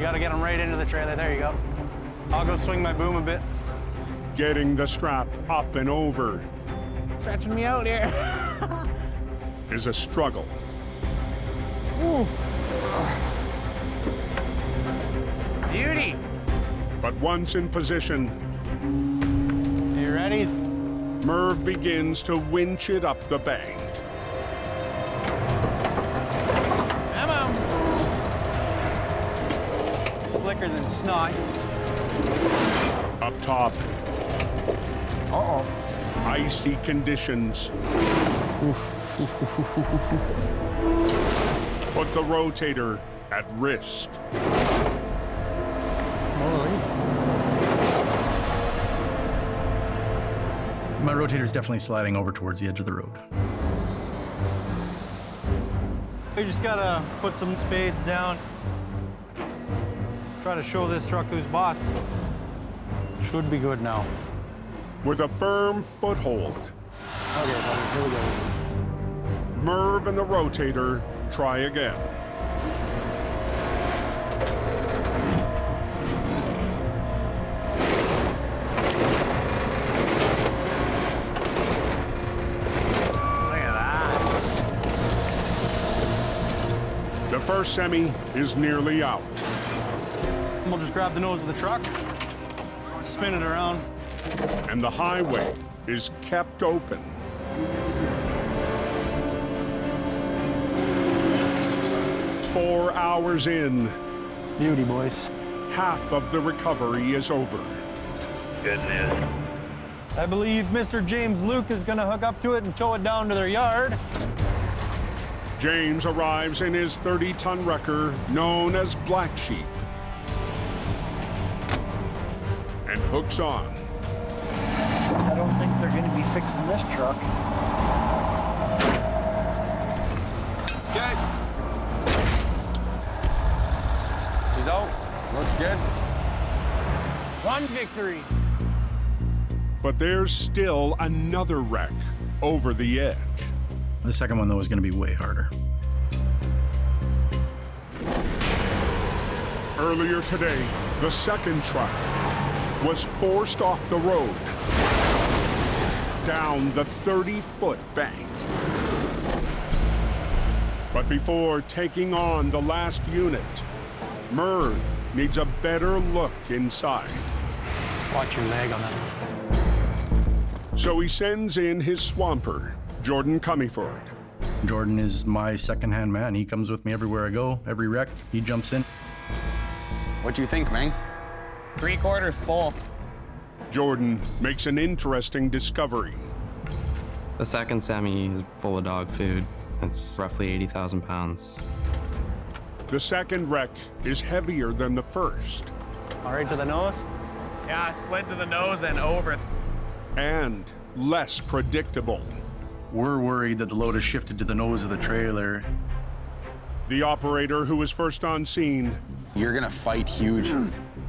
gotta get them right into the trailer. There you go. I'll go swing my boom a bit. Getting the strap up and over Stretching me out here. is a struggle. Beauty. But once in position, You ready? Merv begins to winch it up the bank. Come on. Slicker than snot. Up top, icy conditions put the rotator at risk. My rotator's definitely sliding over towards the edge of the road. We just gotta put some spades down. Try to show this truck who's boss. Should be good now. With a firm foothold, Okay, buddy, here we go. Merv and the rotator try again. Look at that. The first semi is nearly out. We'll just grab the nose of the truck, spin it around. And the highway is kept open. Four hours in. Beauty, boys. Half of the recovery is over. Good news. I believe Mr. James Luke is gonna hook up to it and tow it down to their yard. James arrives in his 30-ton wrecker known as Black Sheep and hooks on. I don't think they're gonna be fixing this truck. Okay. She's out. Looks good. One victory. But there's still another wreck over the edge. The second one, though, is going to be way harder. Earlier today, the second truck was forced off the road down the 30-foot bank. But before taking on the last unit, Merv needs a better look inside. Watch your leg on that. So he sends in his swamper, Jordan Cummyford. Jordan is my second-hand man. He comes with me everywhere I go, every wreck. He jumps in. What do you think, man? 3/4 full. Jordan makes an interesting discovery. The second semi is full of dog food. It's roughly 80,000 pounds. The second wreck is heavier than the first. All right to the nose? Yeah, slid to the nose and over. And less predictable. We're worried that the load has shifted to the nose of the trailer. The operator who was first on scene. You're gonna fight huge.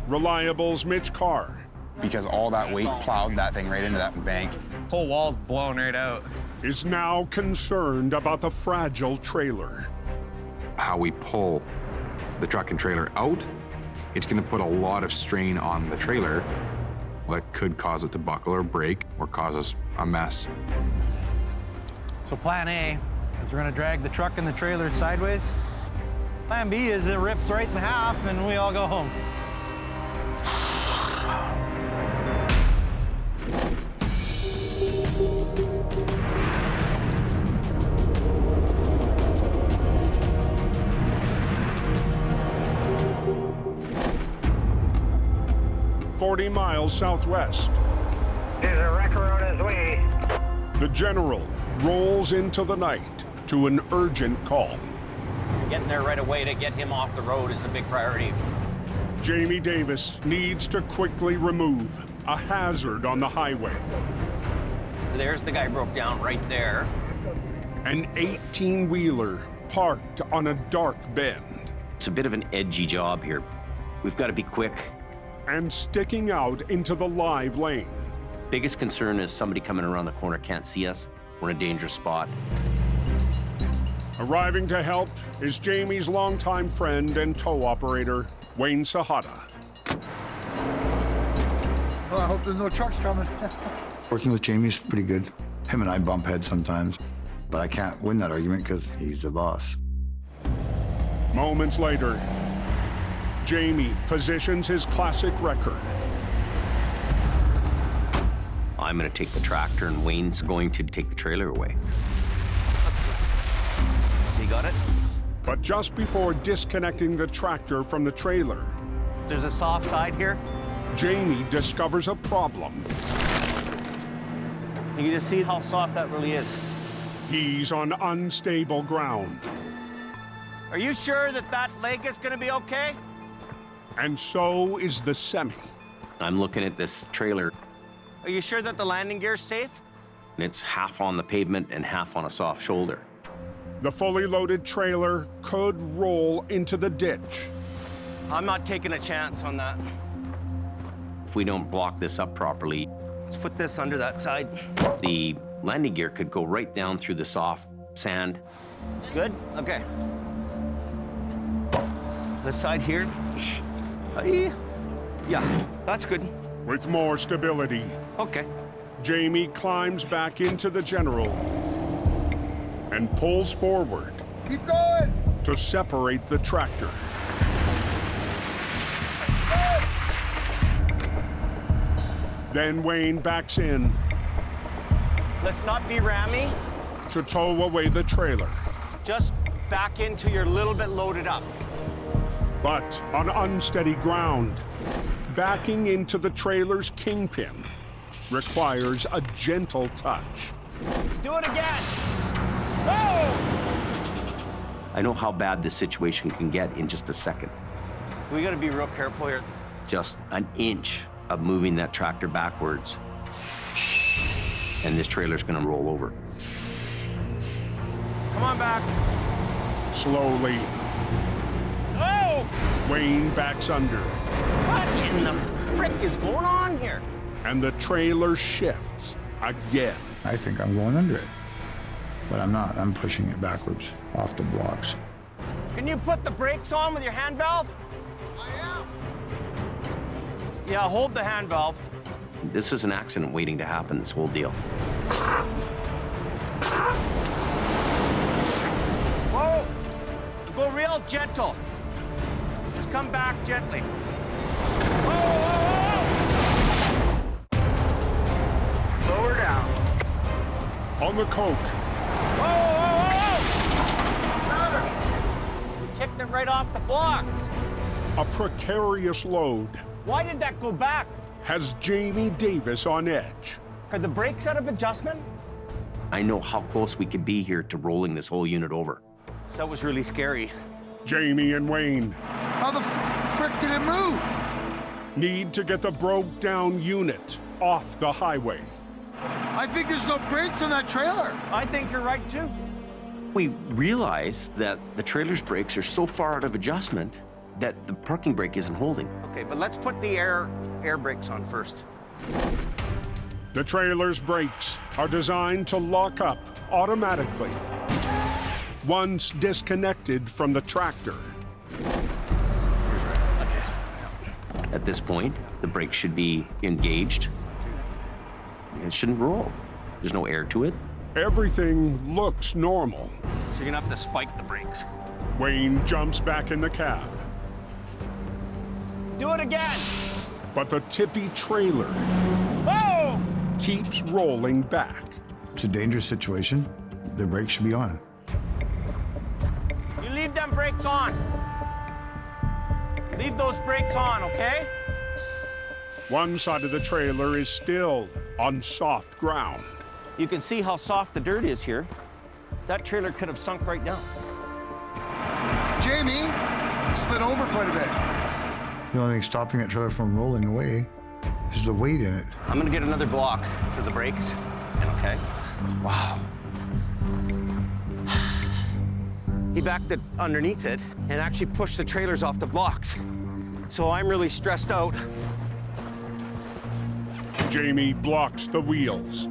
Reliable's Mitch Carr. Because all that weight plowed that thing right into that bank. Whole wall's blown right out. Is now concerned about the fragile trailer. How we pull the truck and trailer out, it's gonna put a lot of strain on the trailer that could cause it to buckle or break or cause us a mess. So plan A is we're gonna drag the truck and the trailer sideways. Plan B is it rips right in half and we all go home. 40 miles southwest. There's a wreck road his way. The general rolls into the night to an urgent call. Getting there right away to get him off the road is a big priority. Jamie Davis needs to quickly remove a hazard on the highway. There's the guy broke down right there. An 18-wheeler parked on a dark bend. It's a bit of an edgy job here. We've got to be quick. And sticking out into the live lane. Biggest concern is somebody coming around the corner can't see us. We're in a dangerous spot. Arriving to help is Jamie's longtime friend and tow operator, Wayne Sahata. Well, I hope there's no trucks coming. Working with Jamie's pretty good. Him and I bump heads sometimes, but I can't win that argument because he's the boss. Moments later, Jamie positions his classic wrecker. I'm going to take the tractor and Wayne's going to take the trailer away. So you got it? But just before disconnecting the tractor from the trailer, There's a soft side here. Jamie discovers a problem. You can just see how soft that really is. He's on unstable ground. Are you sure that that leg is going to be okay? And so is the semi. I'm looking at this trailer, Are you sure that the landing gear's safe? and it's half on the pavement and half on a soft shoulder. The fully loaded trailer could roll into the ditch. I'm not taking a chance on that. If we don't block this up properly, Let's put this under that side. the landing gear could go right down through the soft sand. Good? Okay. This side here. Aye. Yeah, that's good. With more stability, Okay. Jamie climbs back into the General and pulls forward Keep going! to separate the tractor. Go! Then Wayne backs in Let's not be rammy. to tow away the trailer. Just back into your little bit loaded up. But on unsteady ground, backing into the trailer's kingpin requires a gentle touch. Do it again. Oh! I know how bad this situation can get in just a second. We gotta be real careful here. Just an inch of moving that tractor backwards, and this trailer's gonna roll over. Come on back. Slowly, Oh! Wayne backs under, What in the frick is going on here? and the trailer shifts again. I think I'm going under it. But I'm not. I'm pushing it backwards off the blocks. Can you put the brakes on with your hand valve? Yeah, hold the hand valve. This is an accident waiting to happen, this whole deal. Whoa! Go real gentle. Just come back gently. Whoa, whoa, whoa! Slow her down. On the coke, Whoa, whoa, whoa! You kicked it right off the blocks. a precarious load Why did that go back? has Jamie Davis on edge. Are the brakes out of adjustment? I know how close we could be here to rolling this whole unit over. So that was really scary. Jamie and Wayne How the frick did it move? need to get the broke down unit off the highway. I think there's no brakes on that trailer. I think you're right too. We realize that the trailer's brakes are so far out of adjustment that the parking brake isn't holding. Okay, but let's put the air brakes on first. The trailer's brakes are designed to lock up automatically once disconnected from the tractor. At this point, the brake should be engaged. It shouldn't roll. There's no air to it. Everything looks normal. So you're gonna have to spike the brakes. Wayne jumps back in the cab, Do it again. but the tippy trailer Whoa! keeps rolling back. It's a dangerous situation. The brakes should be on. You leave them brakes on. Leave those brakes on, okay? One side of the trailer is still on soft ground. You can see how soft the dirt is here. That trailer could have sunk right down. Jamie, it slid over quite a bit. The only thing stopping that trailer from rolling away is the weight in it. I'm gonna get another block for the brakes. Okay. Wow. He backed it underneath it and actually pushed the trailers off the blocks. So I'm really stressed out. Jamie blocks the wheels.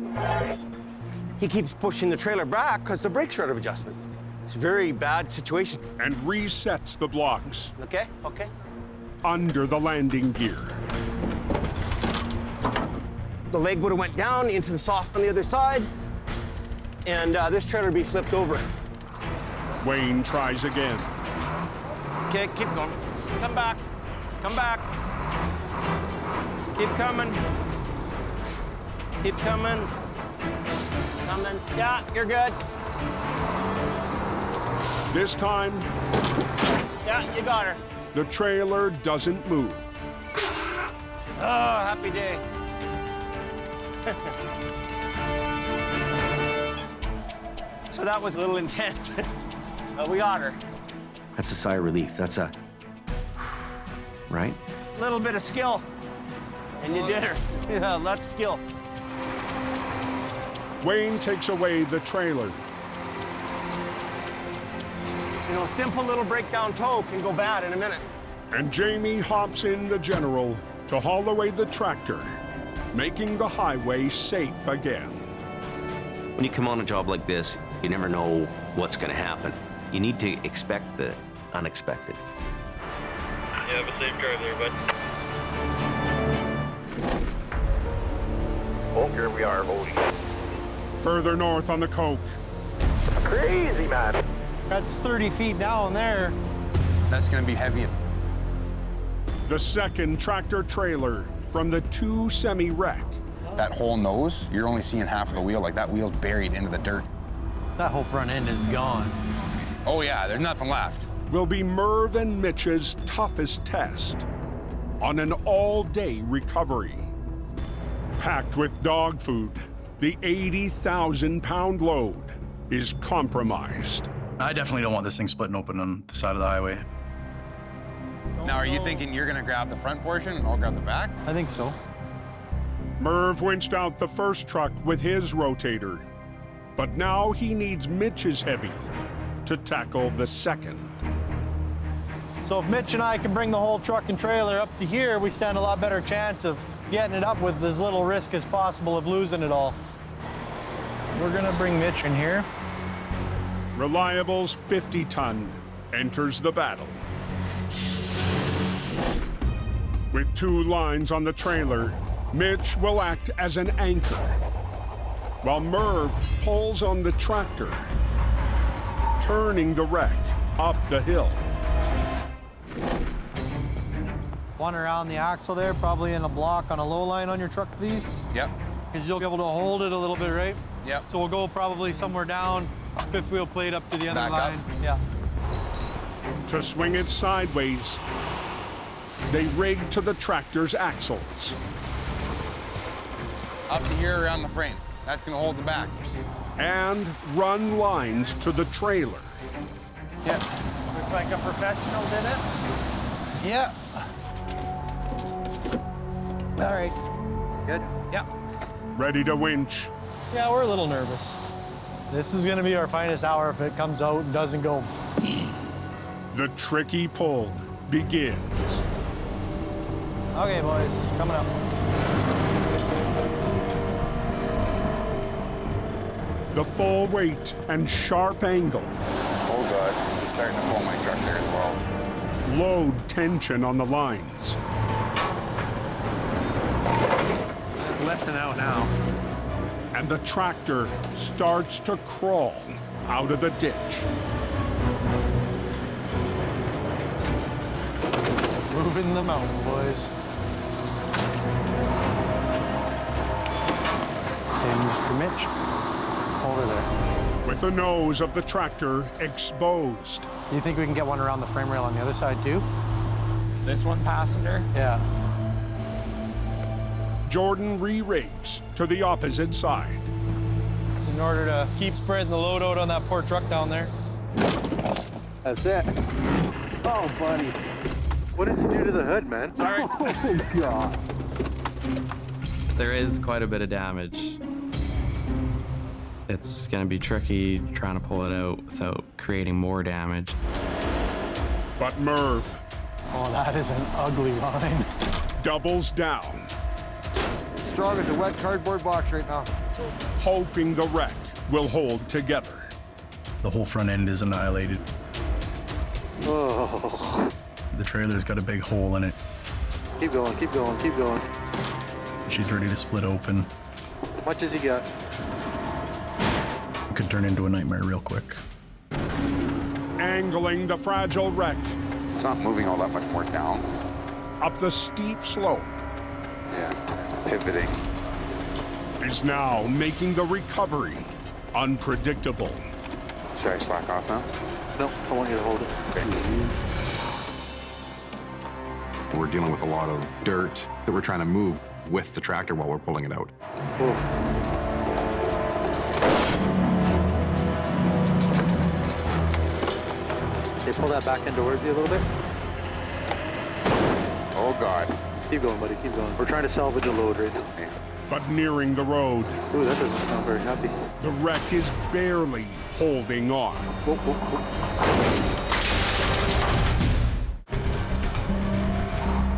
He keeps pushing the trailer back because the brakes are out of adjustment. It's a very bad situation. And resets the blocks Okay, okay. under the landing gear. The leg would have went down into the soft on the other side, and this trailer would be flipped over. Wayne tries again. Okay, keep going. Come back. Come back. Keep coming. Keep coming. Coming. Yeah, you're good. This time, Yeah, you got her. the trailer doesn't move. Oh, happy day. So that was a little intense. But we got her. That's a sigh of relief. That's a... right? A little bit of skill. And you did her. Yeah, that's skill. Wayne takes away the trailer. You know, a simple little breakdown tow can go bad in a minute. And Jamie hops in the General to haul away the tractor, making the highway safe again. When you come on a job like this, you never know what's going to happen. You need to expect the unexpected. Yeah, have a safe drive there, bud. Oh, here we are, holy. Further north on the coke, Crazy, man. That's 30 feet down there. That's gonna be heavy. The second tractor trailer from the 2 semi wreck. That whole nose, you're only seeing half of the wheel. Like, that wheel's buried into the dirt. That whole front end is gone. Oh, yeah, there's nothing left. Will be Merv and Mitch's toughest test on an all-day recovery. Packed with dog food, the 80,000-pound load is compromised. I definitely don't want this thing splitting open on the side of the highway. Now, are you thinking you're gonna grab the front portion and I'll grab the back? I think so. Merv winched out the first truck with his rotator, but now he needs Mitch's heavy to tackle the second. So if Mitch and I can bring the whole truck and trailer up to here, we stand a lot better chance of getting it up with as little risk as possible of losing it all. We're gonna bring Mitch in here. Reliable's 50-ton enters the battle. With 2 lines on the trailer, Mitch will act as an anchor, while Merv pulls on the tractor, turning the wreck up the hill. One around the axle there, probably in a block on a low line on your truck, please. Yep. Because you'll be able to hold it a little bit, right? Yep. So we'll go probably somewhere down, 5th wheel plate up to the other Back line. up. Yeah. To swing it sideways, they rig to the tractor's axles. Up to here around the frame. That's gonna hold the back. And run lines to the trailer. Yeah. Looks like a professional did it. Yeah. All right. Good? Yeah. Ready to winch. Yeah, we're a little nervous. This is gonna be our finest hour if it comes out and doesn't go. The tricky pull begins. Okay, boys, coming up. The full weight and sharp angle. Oh, God. It's starting to pull my truck there as well. Load tension on the lines. It's lifting out now. And the tractor starts to crawl out of the ditch. Moving the mountain, boys. And Mr. Mitch, over there. With the nose of the tractor exposed. You think we can get one around the frame rail on the other side, too? This one passenger? Yeah. Jordan re-rigs to the opposite side. In order to keep spreading the load out on that poor truck down there. That's it. Oh, buddy. What did you do to the hood, man? Sorry. Oh, God. There is quite a bit of damage. It's gonna be tricky trying to pull it out without creating more damage. But Merv. Oh, that is an ugly line. Doubles down. Strong as a wet cardboard box right now. Hoping the wreck will hold together. The whole front end is annihilated. Oh. The trailer's got a big hole in it. Keep going, keep going, keep going. She's ready to split open. Much has he got? It could turn into a nightmare real quick. Angling the fragile wreck. It's not moving all that much more down. Up the steep slope. Yeah, it's pivoting. Is now making the recovery unpredictable. Should I slack off now? No, I want you to hold it. Okay. We're dealing with a lot of dirt that we're trying to move with the tractor while we're pulling it out. Okay, pull that back in towards you a little bit. Oh, God. Keep going, buddy, keep going. We're trying to salvage a load right now. But nearing the road. Ooh, that doesn't sound very happy. The wreck is barely holding on. Whoa, whoa, whoa.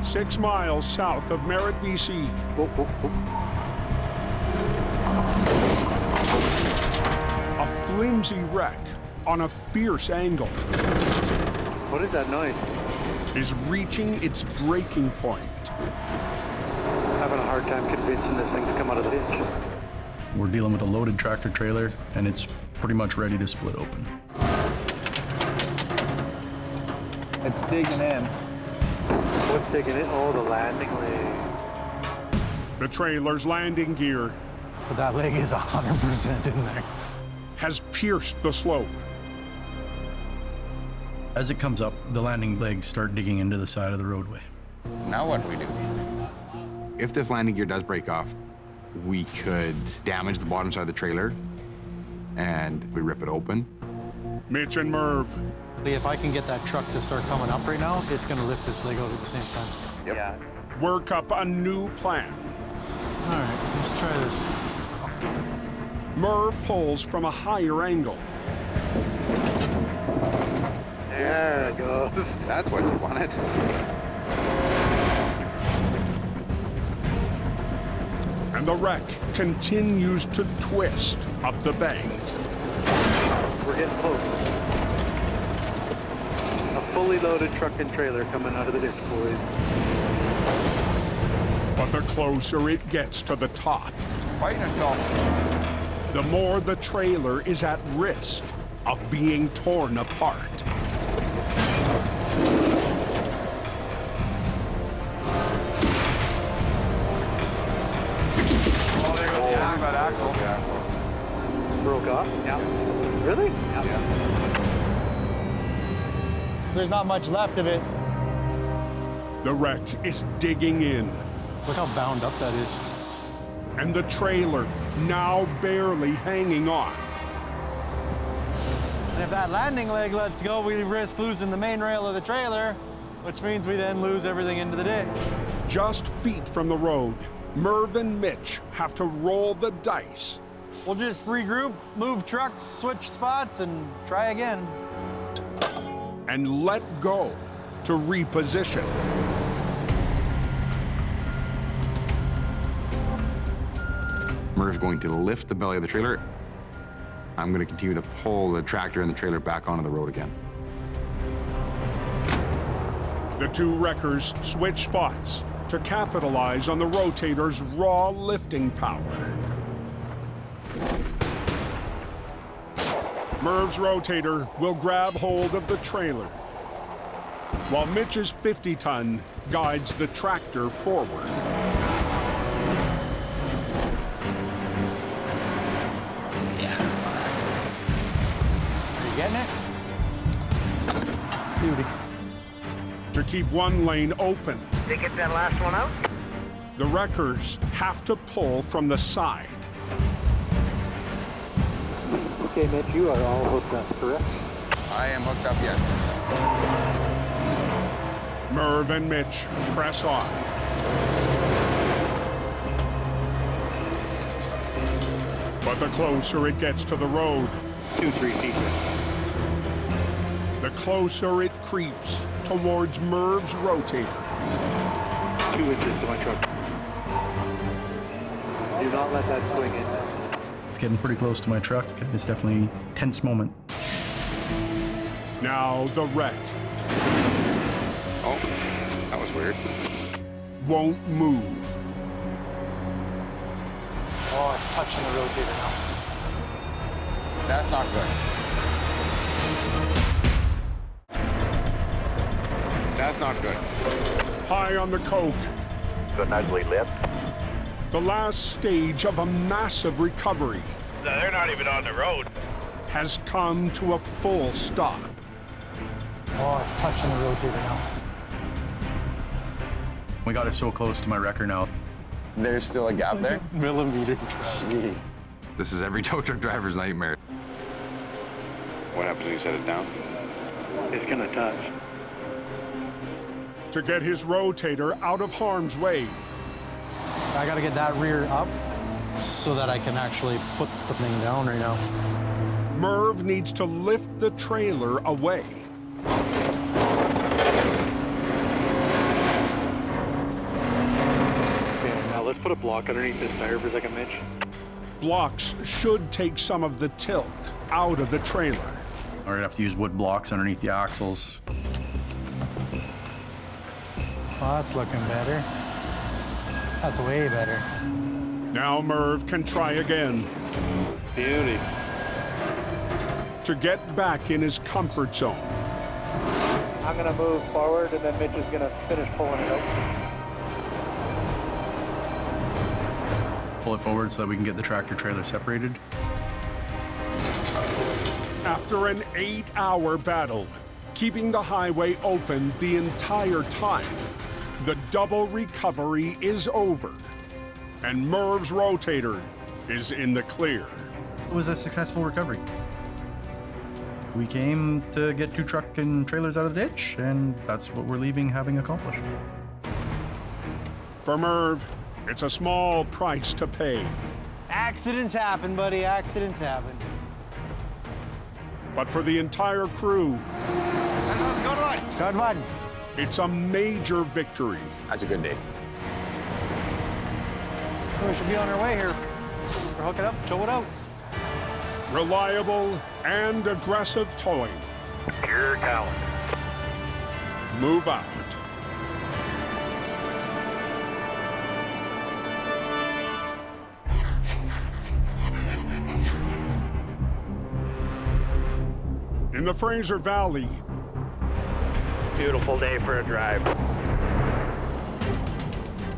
6 miles south of Merritt, BC. Whoa, whoa, whoa. A flimsy wreck on a fierce angle. What is that noise? Is reaching its breaking point. I'm having a hard time convincing this thing to come out of the ditch. We're dealing with a loaded tractor trailer, and it's pretty much ready to split open. It's digging in. I'm taking it. Oh, the landing leg. The trailer's landing gear But that leg is 100% in there. has pierced the slope. As it comes up, the landing legs start digging into the side of the roadway. Now what do we do? If this landing gear does break off, we could damage the bottom side of the trailer, and if we rip it open. Mitch and Merv. If I can get that truck to start coming up right now, it's gonna lift this leg out at the same time. Yeah. Work up a new plan. All right, let's try this. Merv pulls from a higher angle. There it goes. That's what you wanted. And the wreck continues to twist up the bank. We're getting close. A fully loaded truck and trailer coming out of the ditch, boys. But the closer it gets to the top, It's fighting itself. the more the trailer is at risk of being torn apart. Oh, there goes the axle. Axle. Broke off? Yeah. Really? Yeah. There's not much left of it. The wreck is digging in, Look how bound up that is. and the trailer now barely hanging on. And if that landing leg lets go, we risk losing the main rail of the trailer, which means we then lose everything into the ditch. Just feet from the road, Merv and Mitch have to roll the dice. We'll just regroup, move trucks, switch spots, and try again. And let go to reposition. Merv's going to lift the belly of the trailer. I'm going to continue to pull the tractor and the trailer back onto the road again. The two wreckers switch spots to capitalize on the rotator's raw lifting power. Merv's rotator will grab hold of the trailer, while Mitch's 50-ton guides the tractor forward. Are you getting it? Beauty. To keep one lane open, Did you get that last one out? the wreckers have to pull from the side. Okay, Mitch, you are all hooked up, correct? I am hooked up, yes. Merv and Mitch press on. But the closer it gets to the road, 2-3 feet. the closer it creeps towards Merv's rotator. 2 inches to my truck. Do not let that swing in. It's getting pretty close to my truck. It's definitely a tense moment. Now the wreck Oh, that was weird. won't move. Oh, it's touching the rotator now. That's not good. That's not good. High on the coke, It's an ugly lip. the last stage of a massive recovery No, they're not even on the road. has come to a full stop. Oh, it's touching the rotator now. We got it so close to my wrecker now. There's still a gap there? Millimeter. Jeez. This is every tow truck driver's nightmare. What happens when you set it down? It's gonna touch. To get his rotator out of harm's way, I gotta get that rear up so that I can actually put the thing down right now. Merv needs to lift the trailer away. Okay, now let's put a block underneath this tire for a second, Mitch. Blocks should take some of the tilt out of the trailer. We're gonna have to use wood blocks underneath the axles. Oh, that's looking better. That's way better. Now Merv can try again. Beauty. To get back in his comfort zone. I'm gonna move forward, and then Mitch is gonna finish pulling it out. Pull it forward so that we can get the tractor trailer separated. After an 8-hour battle, keeping the highway open the entire time, the double recovery is over, and Merv's rotator is in the clear. It was a successful recovery. We came to get 2 truck and trailers out of the ditch, and that's what we're leaving having accomplished. For Merv, it's a small price to pay. Accidents happen, buddy. Accidents happen. But for the entire crew, Good one. it's a major victory. That's a good day. We should be on our way here. We're hooking up, show it out. Reliable and aggressive towing. Pure talent. Move out. In the Fraser Valley, Beautiful day for a drive.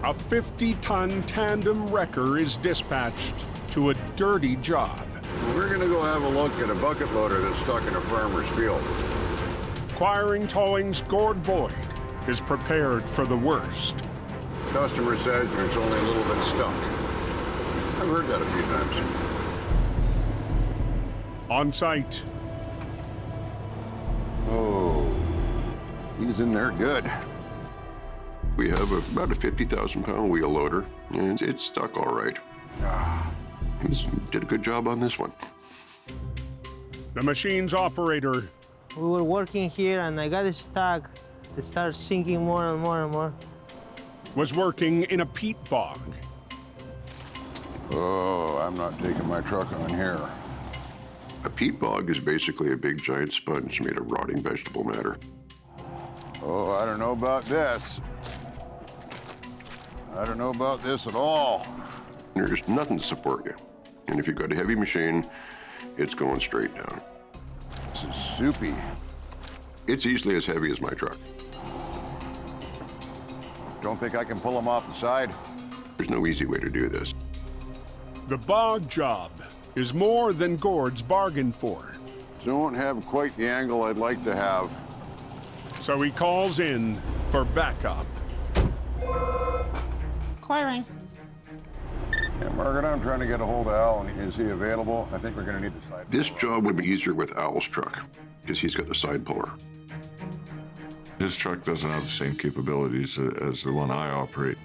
a 50-ton tandem wrecker is dispatched to a dirty job. We're gonna go have a look at a bucket loader that's stuck in a farmer's field. Acquiring Towing's Gord Boyd is prepared for the worst. Customer says there's only a little bit stuck. I've heard that a few times. On site, Oh, he's in there good. We have about a 50,000-pound wheel loader, and it's stuck all right. He did a good job on this one. the machine's operator We were working here and I got stuck. It started sinking more and more and more. was working in a peat bog. Oh, I'm not taking my truck on here. A peat bog is basically a big giant sponge made of rotting vegetable matter. Oh, I don't know about this. I don't know about this at all. There's nothing to support you. And if you've got a heavy machine, it's going straight down. This is soupy. It's easily as heavy as my truck. Don't think I can pull him off the side? There's no easy way to do this. The bog job is more than Gord's bargained for. Don't have quite the angle I'd like to have. So he calls in for backup. Acquiring. Yeah, Margaret, I'm trying to get a hold of Al. Is he available? I think we're going to need the side. This job would be easier with Al's truck, because he's got the side puller. His truck doesn't have the same capabilities as the one I operate.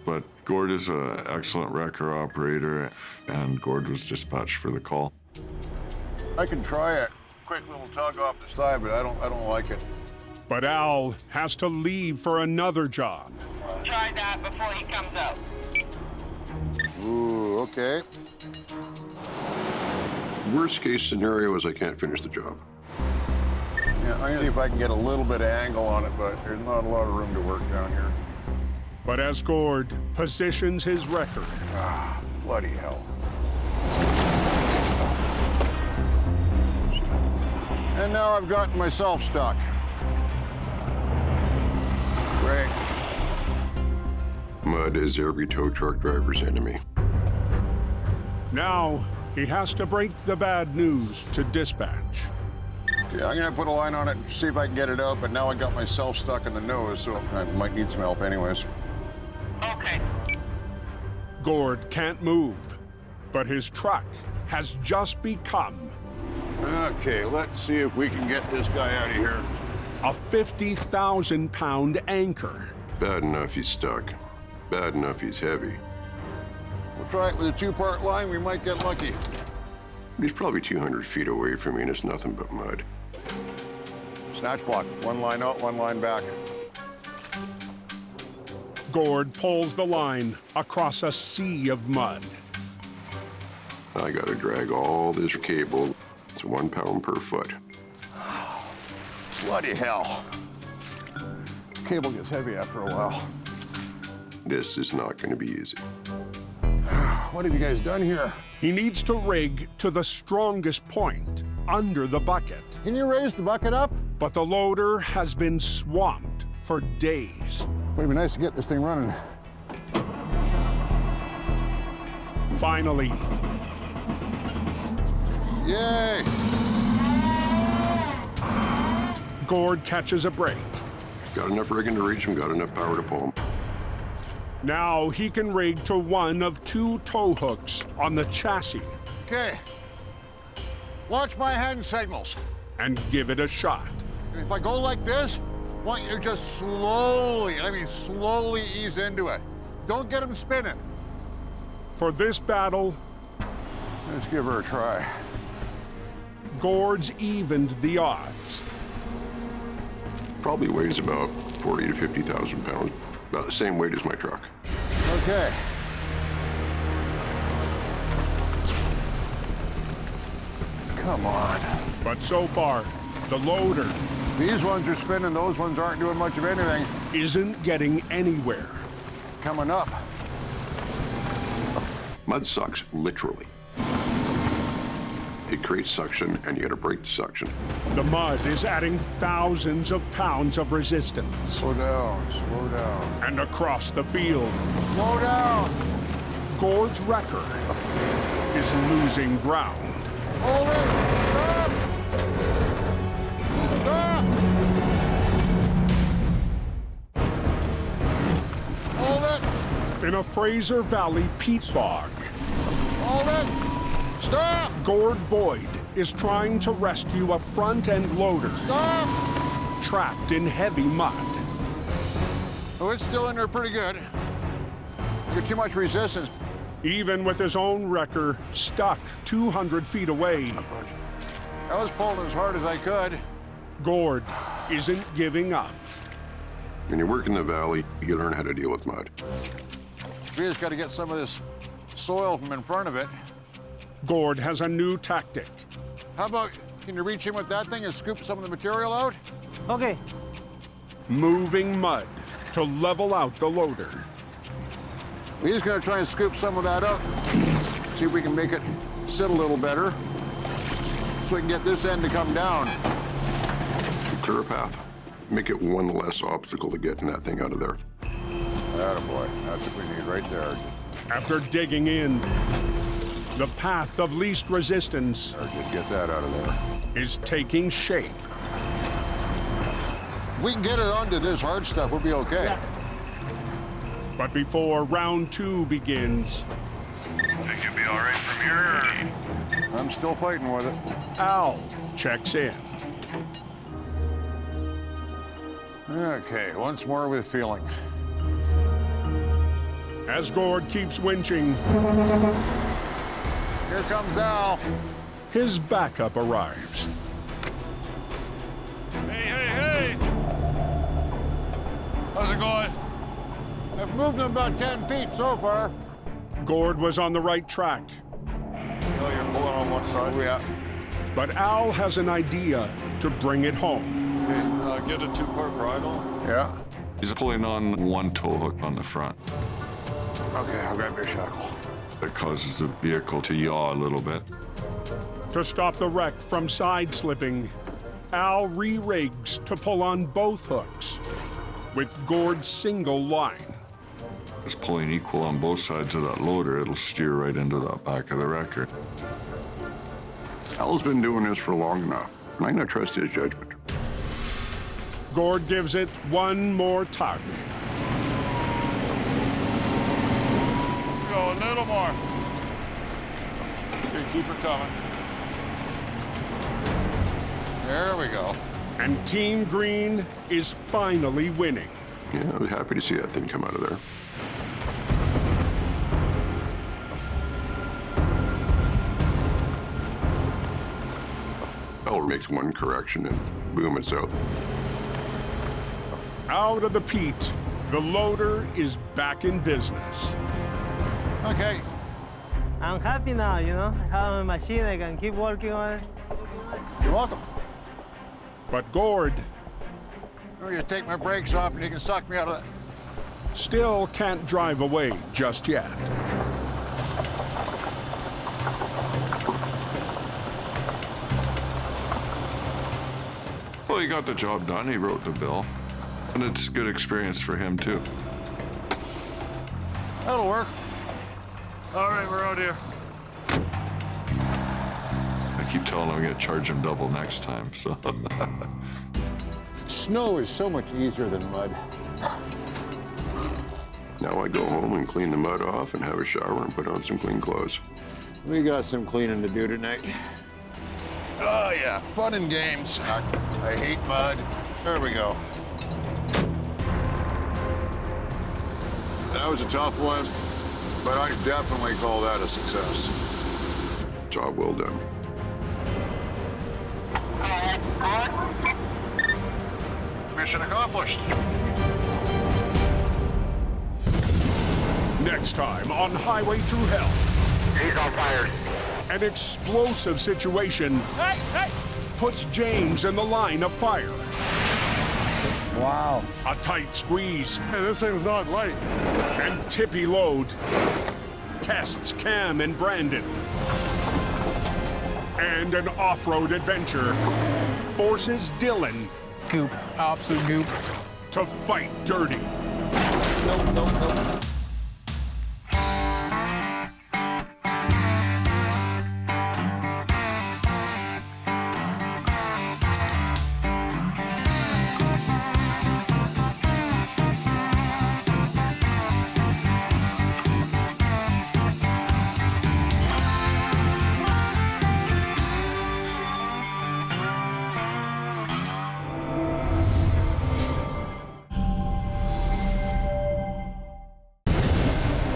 But Gord is an excellent wrecker operator, and Gord was dispatched for the call. I can try it. Quick little tug off the side, but I don't like it. But Al has to leave for another job. Try that before he comes out. Ooh, okay. Worst case scenario is I can't finish the job. Yeah, I'm gonna see if I can get a little bit of angle on it, but there's not a lot of room to work down here. But as Gord positions his wrecker, Ah, bloody hell. And now I've gotten myself stuck. Great. Mud is every tow truck driver's enemy. now he has to break the bad news to dispatch. Okay, I'm gonna put a line on it, see if I can get it out, but now I got myself stuck in the nose, so I might need some help anyways. Okay. Gord can't move, but his truck has just become Okay, let's see if we can get this guy out of here. a 50,000-pound anchor. Bad enough he's stuck. Bad enough he's heavy. We'll try it with a 2-part line, we might get lucky. He's probably 200 feet away from me, and it's nothing but mud. Snatch block, 1 line out, 1 line back. Gord pulls the line across a sea of mud. I gotta drag all this cable. It's 1 pound per foot. Bloody hell. Cable gets heavy after a while. This is not gonna be easy. What have you guys done here? He needs to rig to the strongest point under the bucket. Can you raise the bucket up? But the loader has been swamped for days. Would be nice to get this thing running. Finally. Yay! Gord catches a break. Got enough rigging to reach him, got enough power to pull him. Now he can rig to one of 2 tow hooks on the chassis. Okay. Watch my hand signals. And give it a shot. If I go like this, I want you to just slowly, and I mean slowly ease into it. Don't get them spinning. For this battle, let's give her a try. Gord's evened the odds. Probably weighs about 40 to 50,000 pounds. About the same weight as my truck. Okay. Come on. But so far, the loader... These ones are spinning, those ones aren't doing much of anything. ...isn't getting anywhere. Coming up. Mud sucks, literally. It creates suction, and you gotta break the suction. The mud is adding thousands of pounds of resistance. Slow down, slow down. And across the field. Slow down! Gord's wrecker is losing ground. Hold it! Stop! Stop! Hold it! In a Fraser Valley peat bog. Hold it! Stop! Gord Boyd is trying to rescue a front-end loader. Stop! Trapped in heavy mud. Oh, it's still in there pretty good. You got too much resistance. Even with his own wrecker stuck 200 feet away. I was pulling as hard as I could. Gord isn't giving up. When you work in the valley, you learn how to deal with mud. We just got to get some of this soil from in front of it. Gord has a new tactic. How about, can you reach in with that thing and scoop some of the material out? Okay. Moving mud to level out the loader. We're just gonna try and scoop some of that up. See if we can make it sit a little better. So we can get this end to come down. Clear a path. Make it one less obstacle to getting that thing out of there. Attaboy. That's what we need right there. After digging in, the path of least resistance just get that out of there. Is taking shape. If we can get it onto this hard stuff, we'll be okay. Yeah. But before round 2 begins... Think you'll be all right from here? I'm still fighting with it. Al checks in. Okay, once more with feeling. As Gord keeps winching... Here comes Al. His backup arrives. Hey! How's it going? I've moved them about 10 feet so far. Gord was on the right track. Oh, you're pulling on one side? Oh, yeah. But Al has an idea to bring it home. Get a 2-part bridle. Yeah. He's pulling on one tow hook on the front. Okay, I'll grab your shackle. That causes the vehicle to yaw a little bit. To stop the wreck from side-slipping, Al re-rigs to pull on both hooks with Gord's single line. It's pulling equal on both sides of that loader. It'll steer right into the back of the wrecker. Al's been doing this for long enough, and I'm gonna trust his judgment. Gord gives it one more tug. Go a little more. Here, keep her coming. There we go. And Team Green is finally winning. Yeah, I was happy to see that thing come out of there. Al makes one correction and boom, it's out. Out of the peat, the loader is back in business. Okay. I'm happy now, you know. I have a machine, I can keep working on it. You're welcome. But Gord... I'll just take my brakes off and you can suck me out of that. Still can't drive away just yet. Well, he got the job done. He wrote the bill. And it's a good experience for him, too. That'll work. All right, we're out here. I keep telling him I'm going to charge him double next time, so. Snow is so much easier than mud. Now I go home and clean the mud off and have a shower and put on some clean clothes. We got some cleaning to do tonight. Oh, yeah, fun and games. I hate mud. There we go. That was a tough one, but I definitely call that a success. Job well done. Mission accomplished. Next time on Highway Thru Hell. He's on fire. An explosive situation puts James in the line of fire. Wow. A tight squeeze. Hey, this thing's not light. And tippy load tests Cam and Brandon. And an off-road adventure forces Dylan Goop. Absolute goop. to fight dirty. Nope.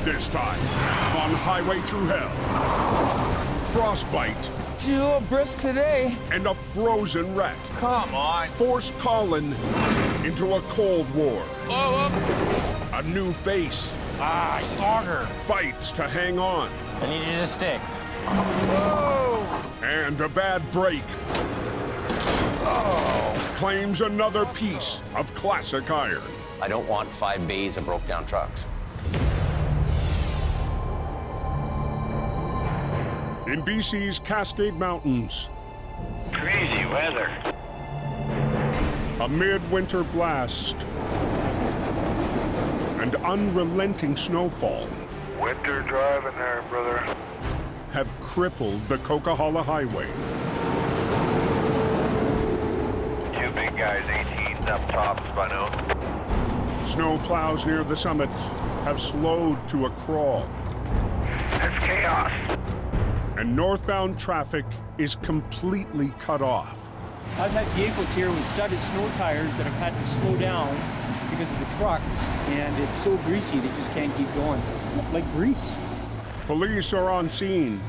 This time on Highway Thru Hell. Frostbite. She's a little brisk today. And a frozen wreck. Come on. Force Colin into a Cold War. Oh, A new face. Dogger. Fights to hang on. I need you to stick. Whoa. And a bad break. Claims another piece of classic iron. I don't want 5 bays of broke down trucks. In BC's Cascade Mountains. Crazy weather. A midwinter blast. And unrelenting snowfall Winter driving there, brother. have crippled the Coquihalla Highway. 2 big guys, 18s up top, spun out. Snow plows near the summit have slowed to a crawl. That's chaos. And northbound traffic is completely cut off. I've had vehicles here with studded snow tires that have had to slow down because of the trucks, and it's so greasy they just can't keep going. Like grease. Police are on scene,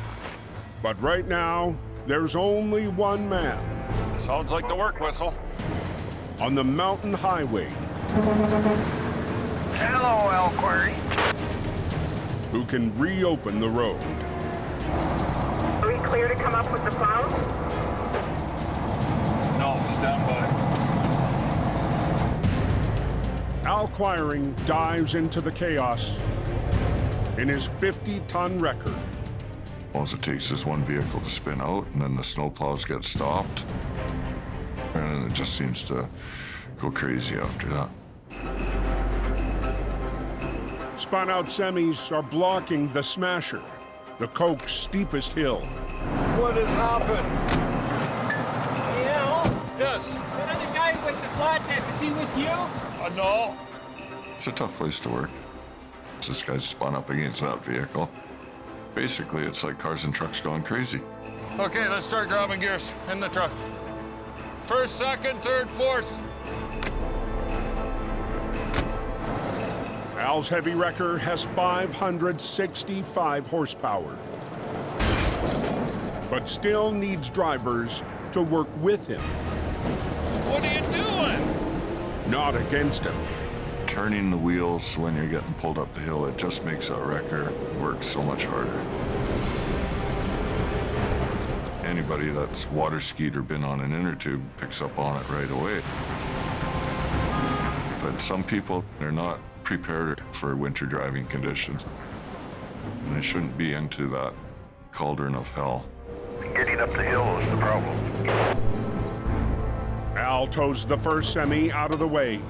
but right now, there's only one man. Sounds like the work whistle. On the mountain highway. Hello, El Quarry. Who can reopen the road. Are we clear to come up with the plows? No, stand by. Al Quiring dives into the chaos in his 50-ton wrecker. All it takes is one vehicle to spin out, and then the snowplows get stopped. And it just seems to go crazy after that. Spun out semis are blocking the Smasher, the Coke's steepest hill. What has happened? Hey, Al, Yes. that other guy with the flatbed, is he with you? No. It's a tough place to work. This guy's spun up against that vehicle. Basically, it's like cars and trucks going crazy. Okay, let's start grabbing gears in the truck. First, second, third, fourth. Al's heavy wrecker has 565 horsepower, but still needs drivers to work with him. What are you doing? Not against him. Turning the wheels when you're getting pulled up the hill, it just makes that wrecker work so much harder. Anybody that's water skied or been on an inner tube picks up on it right away. But some people, they're not prepared for winter driving conditions. And they shouldn't be into that cauldron of hell. Getting up the hill is the problem. Al Al tows the first semi out of the way.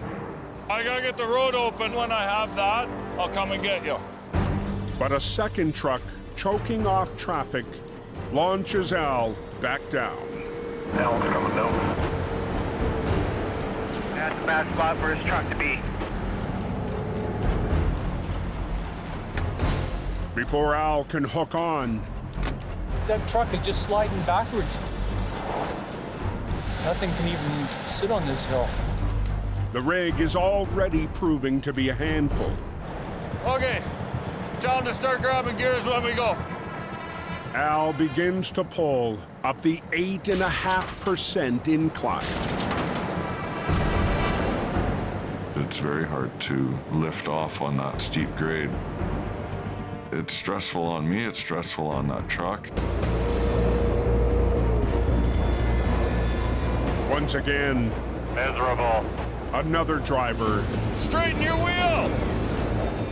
I gotta get the road open. When I have that, I'll come and get you. But a second truck, choking off traffic, launches Al back down. Al's coming down. That's a bad spot for his truck to be. Before Al can hook on, That truck is just sliding backwards. Nothing can even sit on this hill. the rig is already proving to be a handful. Okay, tell him to start grabbing gears when we go. Al begins to pull up the 8.5% incline. It's very hard to lift off on that steep grade. It's stressful on me, it's stressful on that truck. Once again, miserable. Another driver Straighten your wheel!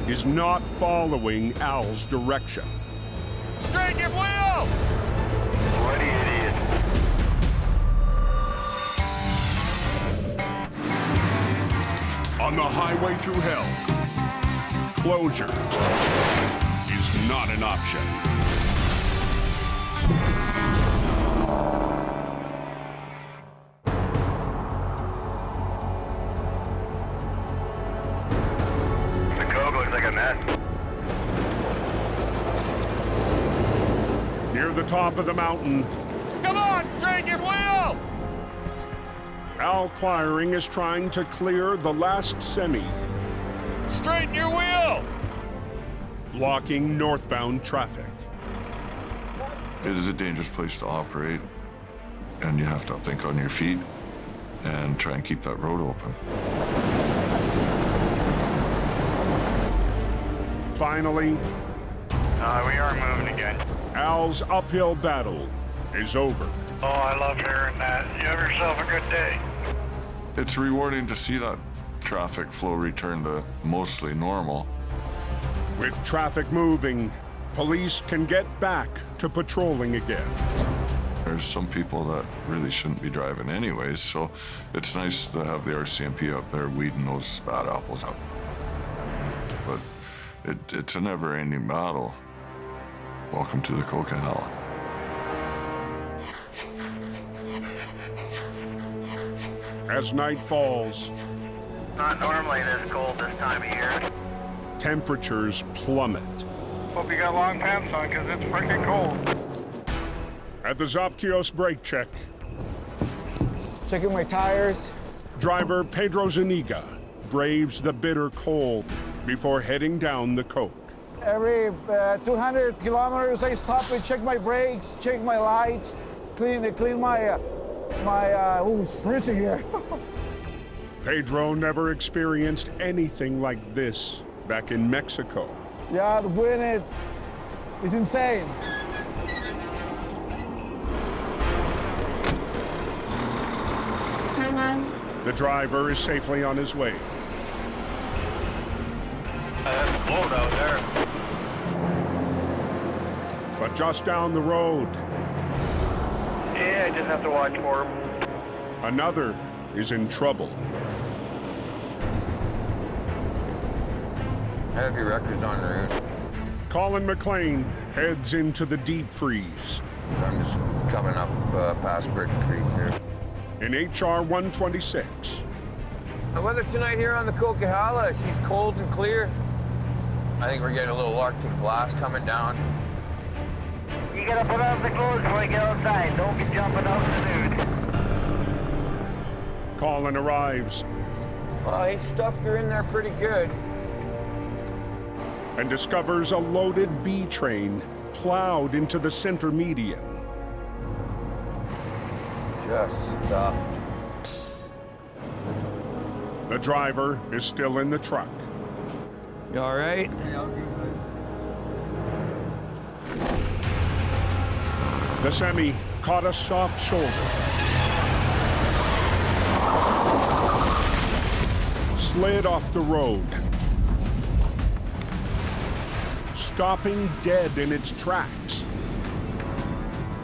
is not following Al's direction. Straighten your wheel! What idiot. On the highway through hell, closure is not an option. The cove looks like a mess. Near the top of the mountain, Come on, straighten your wheel! Al Cliring is trying to clear the last semi, Straighten your wheel! blocking northbound traffic. It is a dangerous place to operate, and you have to think on your feet and try and keep that road open. Finally, We are moving again. Al's uphill battle is over. Oh, I love hearing that. You have yourself a good day. It's rewarding to see that traffic flow return to mostly normal. With traffic moving, police can get back to patrolling again. There's some people that really shouldn't be driving anyways, so it's nice to have the RCMP up there weeding those bad apples out. But it's a never-ending battle. Welcome to the Coca Hell. As night falls, Not normally this cold this time of year. temperatures plummet. Hope you got long pants on, because it's freaking cold. At the Zapkios brake check, Checking my tires. driver Pedro Zuniga braves the bitter cold before heading down the coke. Every 200 kilometers, I stop and check my brakes, check my lights, clean my oh, it's freezing here. Pedro never experienced anything like this back in Mexico. Yeah, the wind, it's insane. The driver is safely on his way. That's cold out there. But just down the road, Yeah, I just have to watch for him. another is in trouble. Heavy records on the route. Colin McLean heads into the deep freeze. I'm just coming up past Britain Creek here. In HR 126, The weather tonight here on the Coquihalla, she's cold and clear. I think we're getting a little Arctic blast coming down. You gotta put on the clothes before you get outside. Don't get jumping out in the nude. Colin arrives Well, he stuffed her in there pretty good. and discovers a loaded B train plowed into the center median. Just stuffed. The driver is still in the truck. You all right? The semi caught a soft shoulder. Slid off the road, stopping dead in its tracks,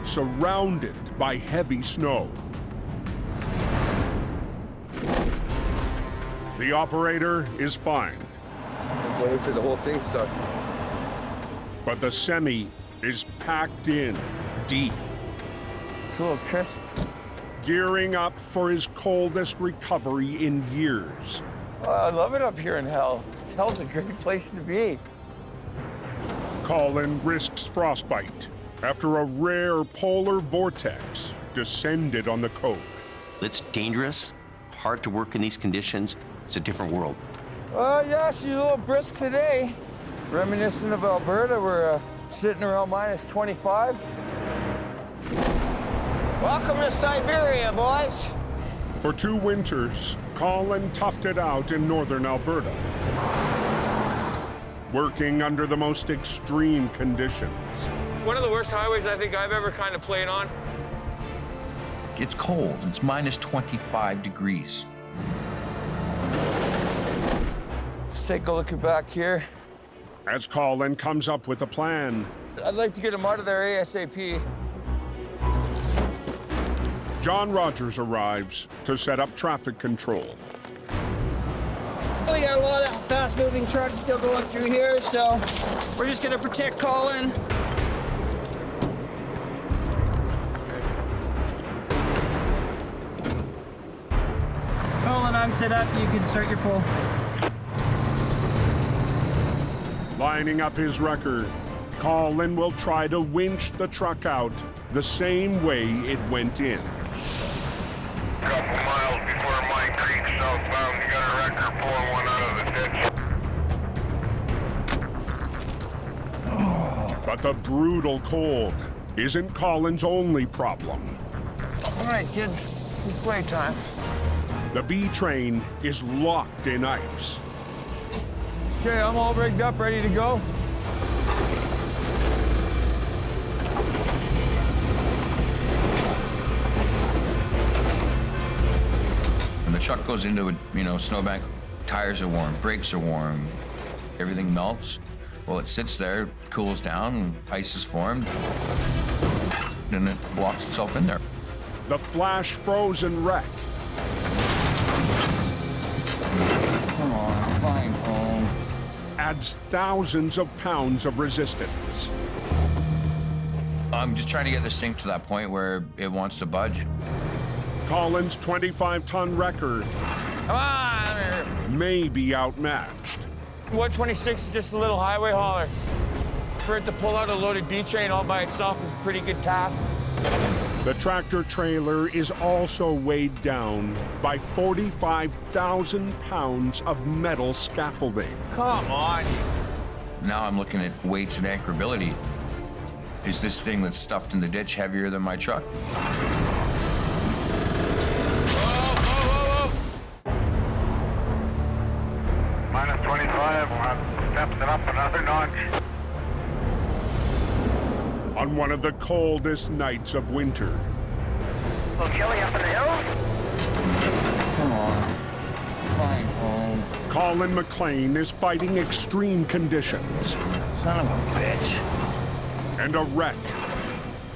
surrounded by heavy snow. The operator is fine. What if the whole thing's stuck? But the semi is packed in deep. It's a little crisp. Gearing up for his coldest recovery in years. I love it up here in hell. Hell's a great place to be. Colin risks frostbite after a rare polar vortex descended on the coke. It's dangerous, hard to work in these conditions. It's a different world. Yeah, she's a little brisk today. Reminiscent of Alberta, we're sitting around minus 25. Welcome to Siberia, boys. For 2 winters, Colin toughed it out in northern Alberta, working under the most extreme conditions. One of the worst highways I think I've ever kind of played on. It's cold. It's minus 25 degrees. Let's take a look at back here. As Colin comes up with a plan. I'd like to get him out of there ASAP. John Rogers arrives to set up traffic control. We got a lot of fast-moving trucks still going through here, so we're just gonna protect Colin. Colin, I'm set up. You can start your pull. Lining up his wrecker, Colin will try to winch the truck out the same way it went in. Couple miles before Mine Creek southbound, you got a wrecker pulling one out of the ditch. But the brutal cold isn't Colin's only problem. All right, kid, it's playtime. The B train is locked in ice. Okay, I'm all rigged up, ready to go. When the truck goes into a snowbank, tires are warm, brakes are warm, everything melts. Well, it sits there, cools down, ice is formed, and it locks itself in there. The flash frozen wreck. Come on, find home. Adds thousands of pounds of resistance. I'm just trying to get this thing to that point where it wants to budge. Colin's 25-ton wrecker Come on! may be outmatched. 126 is just a little highway hauler. For it to pull out a loaded B train all by itself is a pretty good task. The tractor trailer is also weighed down by 45,000 pounds of metal scaffolding. Come on. Now I'm looking at weights and anchorability. Is this thing that's stuffed in the ditch heavier than my truck? Minus 25, we'll have steps it up another notch. On one of the coldest nights of winter. Well, Kelly up in the hills? Come on. Find home. Colin McLean is fighting extreme conditions. Son of a bitch. And a wreck.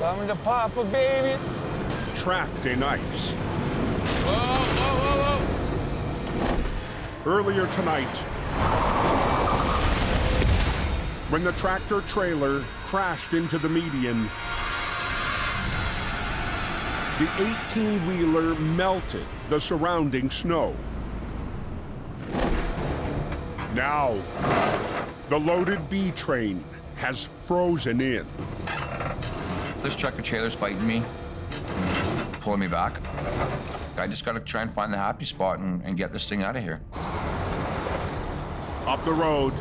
Coming to Papa, baby. Trapped in ice. Whoa, whoa, whoa, whoa. Earlier tonight, when the tractor trailer crashed into the median, the 18-wheeler melted the surrounding snow. Now, the loaded B train has frozen in. This tractor trailer's fighting me, pulling me back. I just gotta try and find the happy spot and get this thing out of here. Up the road.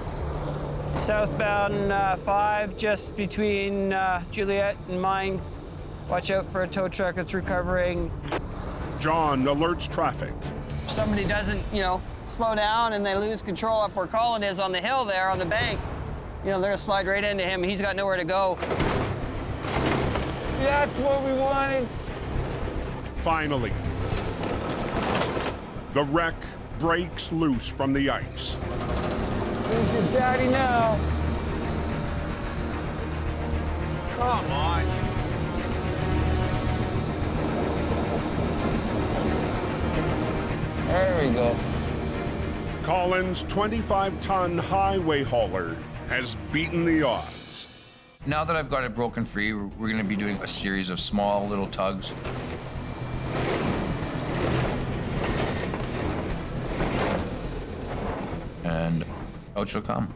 Southbound 5, just between Juliet and mine. Watch out for a tow truck that's recovering. John alerts traffic. If somebody doesn't, slow down and they lose control up where Colin is on the hill there on the bank, they're gonna slide right into him and he's got nowhere to go. That's what we wanted. Finally, the wreck breaks loose from the ice. Where's your daddy now? Come on. There we go. Colin's 25-ton highway hauler has beaten the odds. Now that I've got it broken free, we're going to be doing a series of small little tugs. And out she'll come.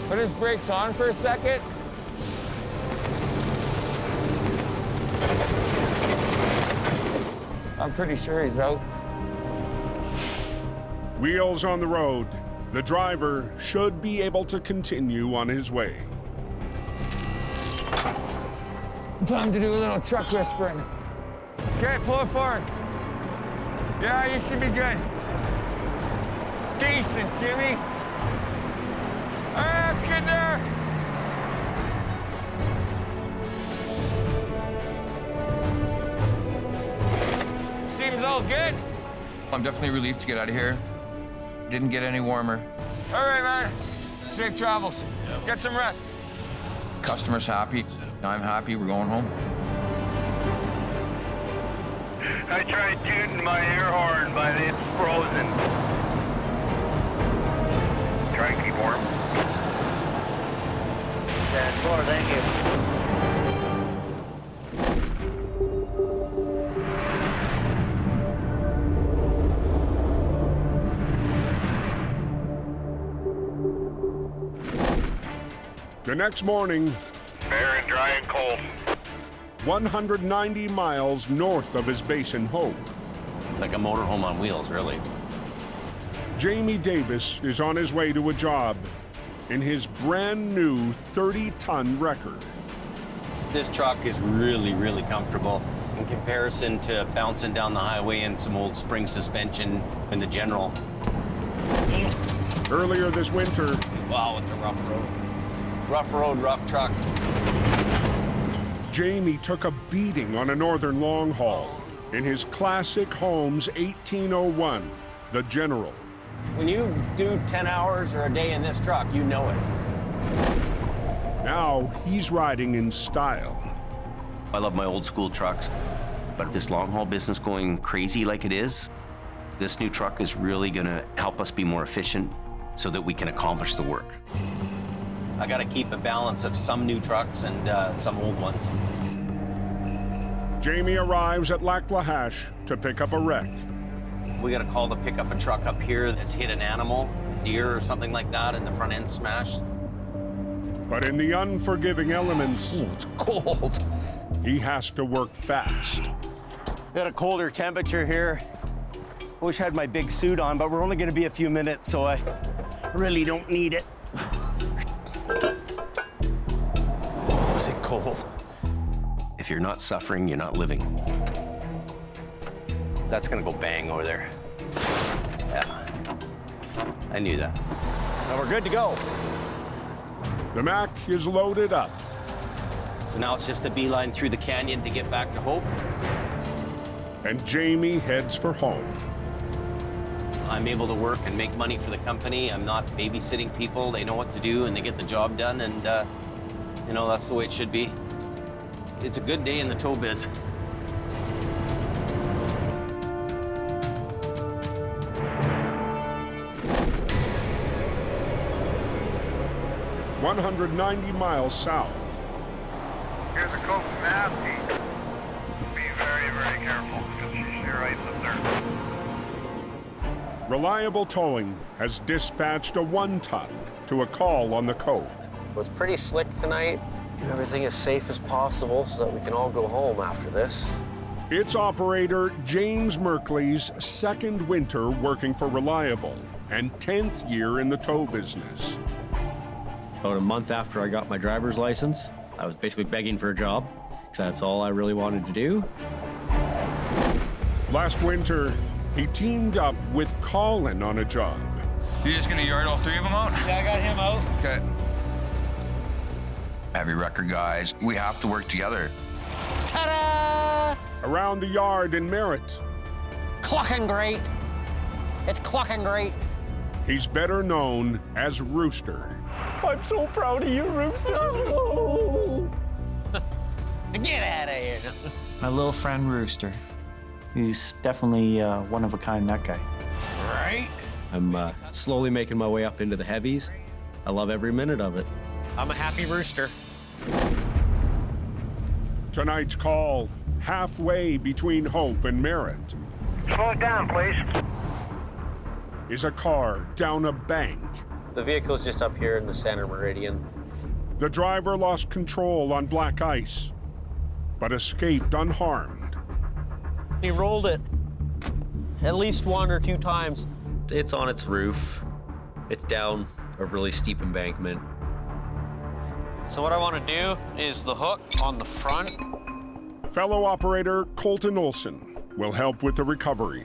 Put his brakes on for a second. I'm pretty sure he's out. Wheels on the road. The driver should be able to continue on his way. Time to do a little truck whispering. Okay, pull it forward. Yeah, you should be good. Decent, Jimmy. That's good there. Seems all good. I'm definitely relieved to get out of here. Didn't get any warmer. All right, man. Safe travels. Get some rest. Customer's happy. I'm happy. We're going home. I tried tooting my air horn, but it's frozen. Try and keep warm. 10-4, thank you. The next morning, Fair and dry and cold. 190 miles north of his base in Hope, Like a motorhome on wheels, really. Jamie Davis is on his way to a job in his brand new 30-ton wrecker. This truck is really, really comfortable in comparison to bouncing down the highway in some old spring suspension in the General. Earlier this winter, Wow, it's a rough road. Rough road, rough truck. Jamie took a beating on a northern long haul in his classic Holmes 1801, the General. When you do 10 hours or a day in this truck, you know it. Now he's riding in style. I love my old school trucks, but this long haul business going crazy like it is, this new truck is really gonna help us be more efficient so that we can accomplish the work. I gotta keep a balance of some new trucks and some old ones. Jamie arrives at Lac La Hache to pick up a wreck. We gotta call to pick up a truck up here that's hit an animal, deer or something like that, and the front end smashed. But in the unforgiving elements, it's cold. He has to work fast. Got a colder temperature here. Wish I had my big suit on, but we're only gonna be a few minutes, so I really don't need it. Oh, is it cold? If you're not suffering, you're not living. That's gonna go bang over there. Yeah, I knew that. Now we're good to go. The Mac is loaded up. So now it's just a beeline through the canyon to get back to Hope. And Jamie heads for home. I'm able to work and make money for the company. I'm not babysitting people. They know what to do and they get the job done, and you know, that's the way it should be. It's a good day in the tow biz. "190 miles south. Here's a coast nasty. Be very, very careful because she's sheer ice up there. Reliable Towing has dispatched a 1-ton to a call on the Coke. Well, it's pretty slick tonight. Everything is safe as possible so that we can all go home after this. It's operator James Merkley's second winter working for Reliable and 10th year in the tow business. About a month after I got my driver's license, I was basically begging for a job because that's all I really wanted to do. Last winter, he teamed up with Colin on a job. You just gonna yard all three of them out? Yeah, I got him out. Okay. Heavy wrecker guys, we have to work together. Ta-da! Around the yard in Merritt, Clucking great. It's clucking great. he's better known as Rooster. I'm so proud of you, Rooster. Get out of here. My little friend Rooster. He's definitely one of a kind, that guy. Right? I'm slowly making my way up into the heavies. I love every minute of it. I'm a happy rooster. Tonight's call, halfway between hope and merit, Slow it down, please. is a car down a bank. The vehicle's just up here in the center meridian. The driver lost control on black ice, but escaped unharmed. He rolled it at least 1 or 2 times. It's on its roof. It's down a really steep embankment. So what I want to do is the hook on the front. Fellow operator Colton Olson will help with the recovery.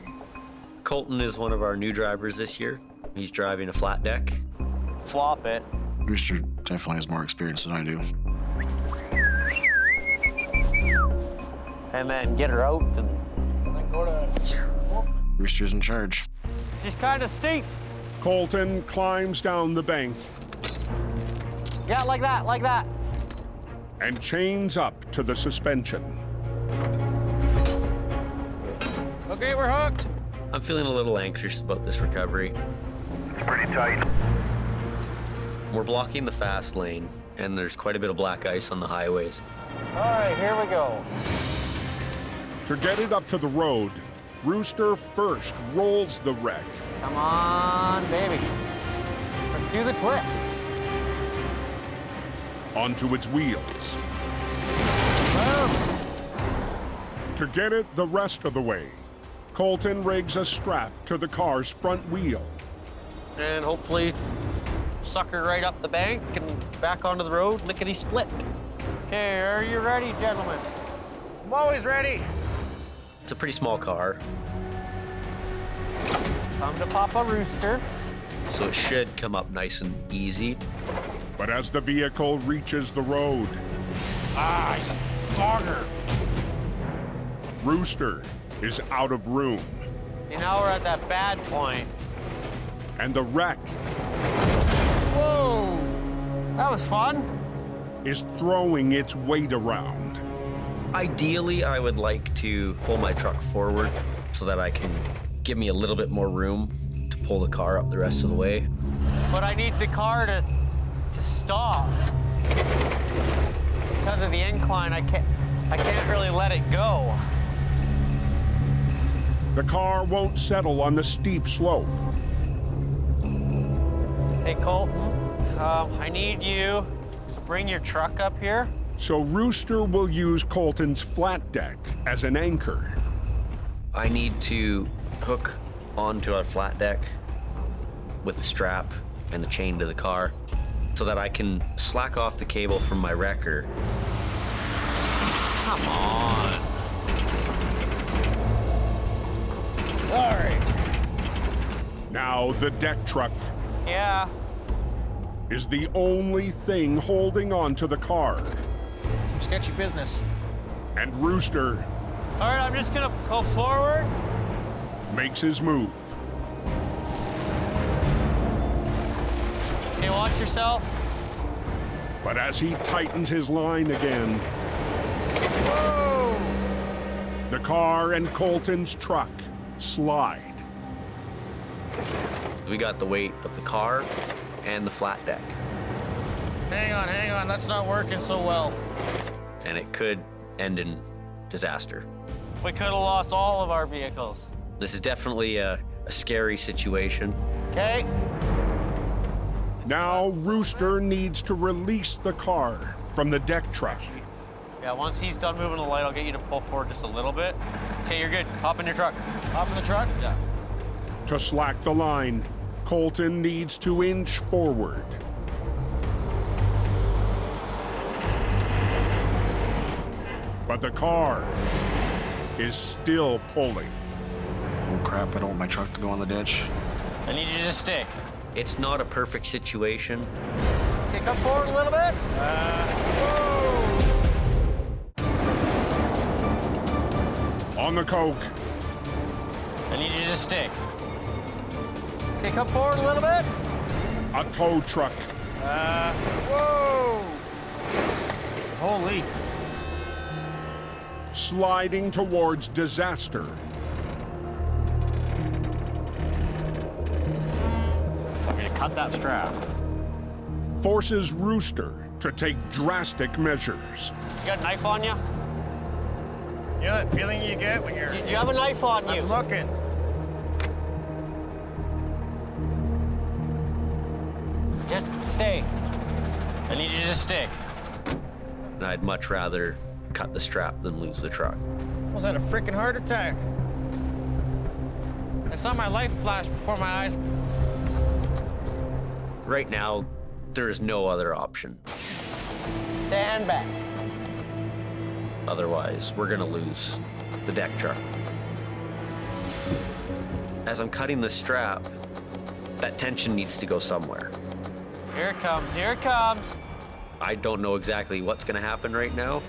Colton is one of our new drivers this year. He's driving a flat deck. Flop it. Rooster definitely has more experience than I do. And then get her out and then go to... Rooster's in charge. She's kind of steep. Colton climbs down the bank Yeah, like that. and chains up to the suspension. Okay, we're hooked. I'm feeling a little anxious about this recovery. It's pretty tight. We're blocking the fast lane, and there's quite a bit of black ice on the highways. All right, here we go. To get it up to the road, Rooster first rolls the wreck. Come on, baby. Let's do the twist. Onto its wheels. Boom. To get it the rest of the way, Colton rigs a strap to the car's front wheel. And hopefully suck her right up the bank and back onto the road, lickety-split. Okay, are you ready, gentlemen? I'm always ready. It's a pretty small car, Time to pop a rooster. so it should come up nice and easy. But as the vehicle reaches the road, Ah, you dogger. Rooster is out of room, See, now we're at that bad point. and the wreck Whoa, that was fun. is throwing its weight around. Ideally, I would like to pull my truck forward so that I can give me a little bit more room to pull the car up the rest of the way. But I need the car to stop. Because of the incline, I can't really let it go. The car won't settle on the steep slope. Hey, Colton, I need you to bring your truck up here. So Rooster will use Colton's flat deck as an anchor. I need to hook onto our flat deck with the strap and the chain to the car so that I can slack off the cable from my wrecker. Come on. All right. Now the deck truck Yeah. is the only thing holding on to the car. Some sketchy business. And Rooster All right, I'm just gonna go forward. makes his move. Okay, watch yourself. But as he tightens his line again, Whoa! the car and Colton's truck slide. We got the weight of the car and the flat deck, Hang on. That's not working so well. and it could end in disaster. We could have lost all of our vehicles. This is definitely a scary situation. Okay. Now Rooster needs to release the car from the deck truck. Yeah, once he's done moving the light, I'll get you to pull forward just a little bit. Okay, you're good. Hop in your truck. Hop in the truck? Yeah. To slack the line, Colton needs to inch forward. But the car is still pulling. Oh crap, I don't want my truck to go in the ditch. I need you to stick. It's not a perfect situation. Okay, come forward a little bit. On the coke, I need you to stick. Okay, come forward a little bit. a tow truck Whoa! Holy. sliding towards disaster. I'm gonna cut that strap. Forces Rooster to take drastic measures. You got a knife on you? You know that feeling you get when you're... Do you have a knife on you? I'm looking. Just stay. I need you to just stay. And I'd much rather cut the strap than lose the truck. Almost had a freaking heart attack. I saw my life flash before my eyes. Right now, there is no other option. Stand back. Otherwise, we're gonna lose the deck truck. As I'm cutting the strap, that tension needs to go somewhere. Here it comes, here it comes. I don't know exactly what's gonna happen right now.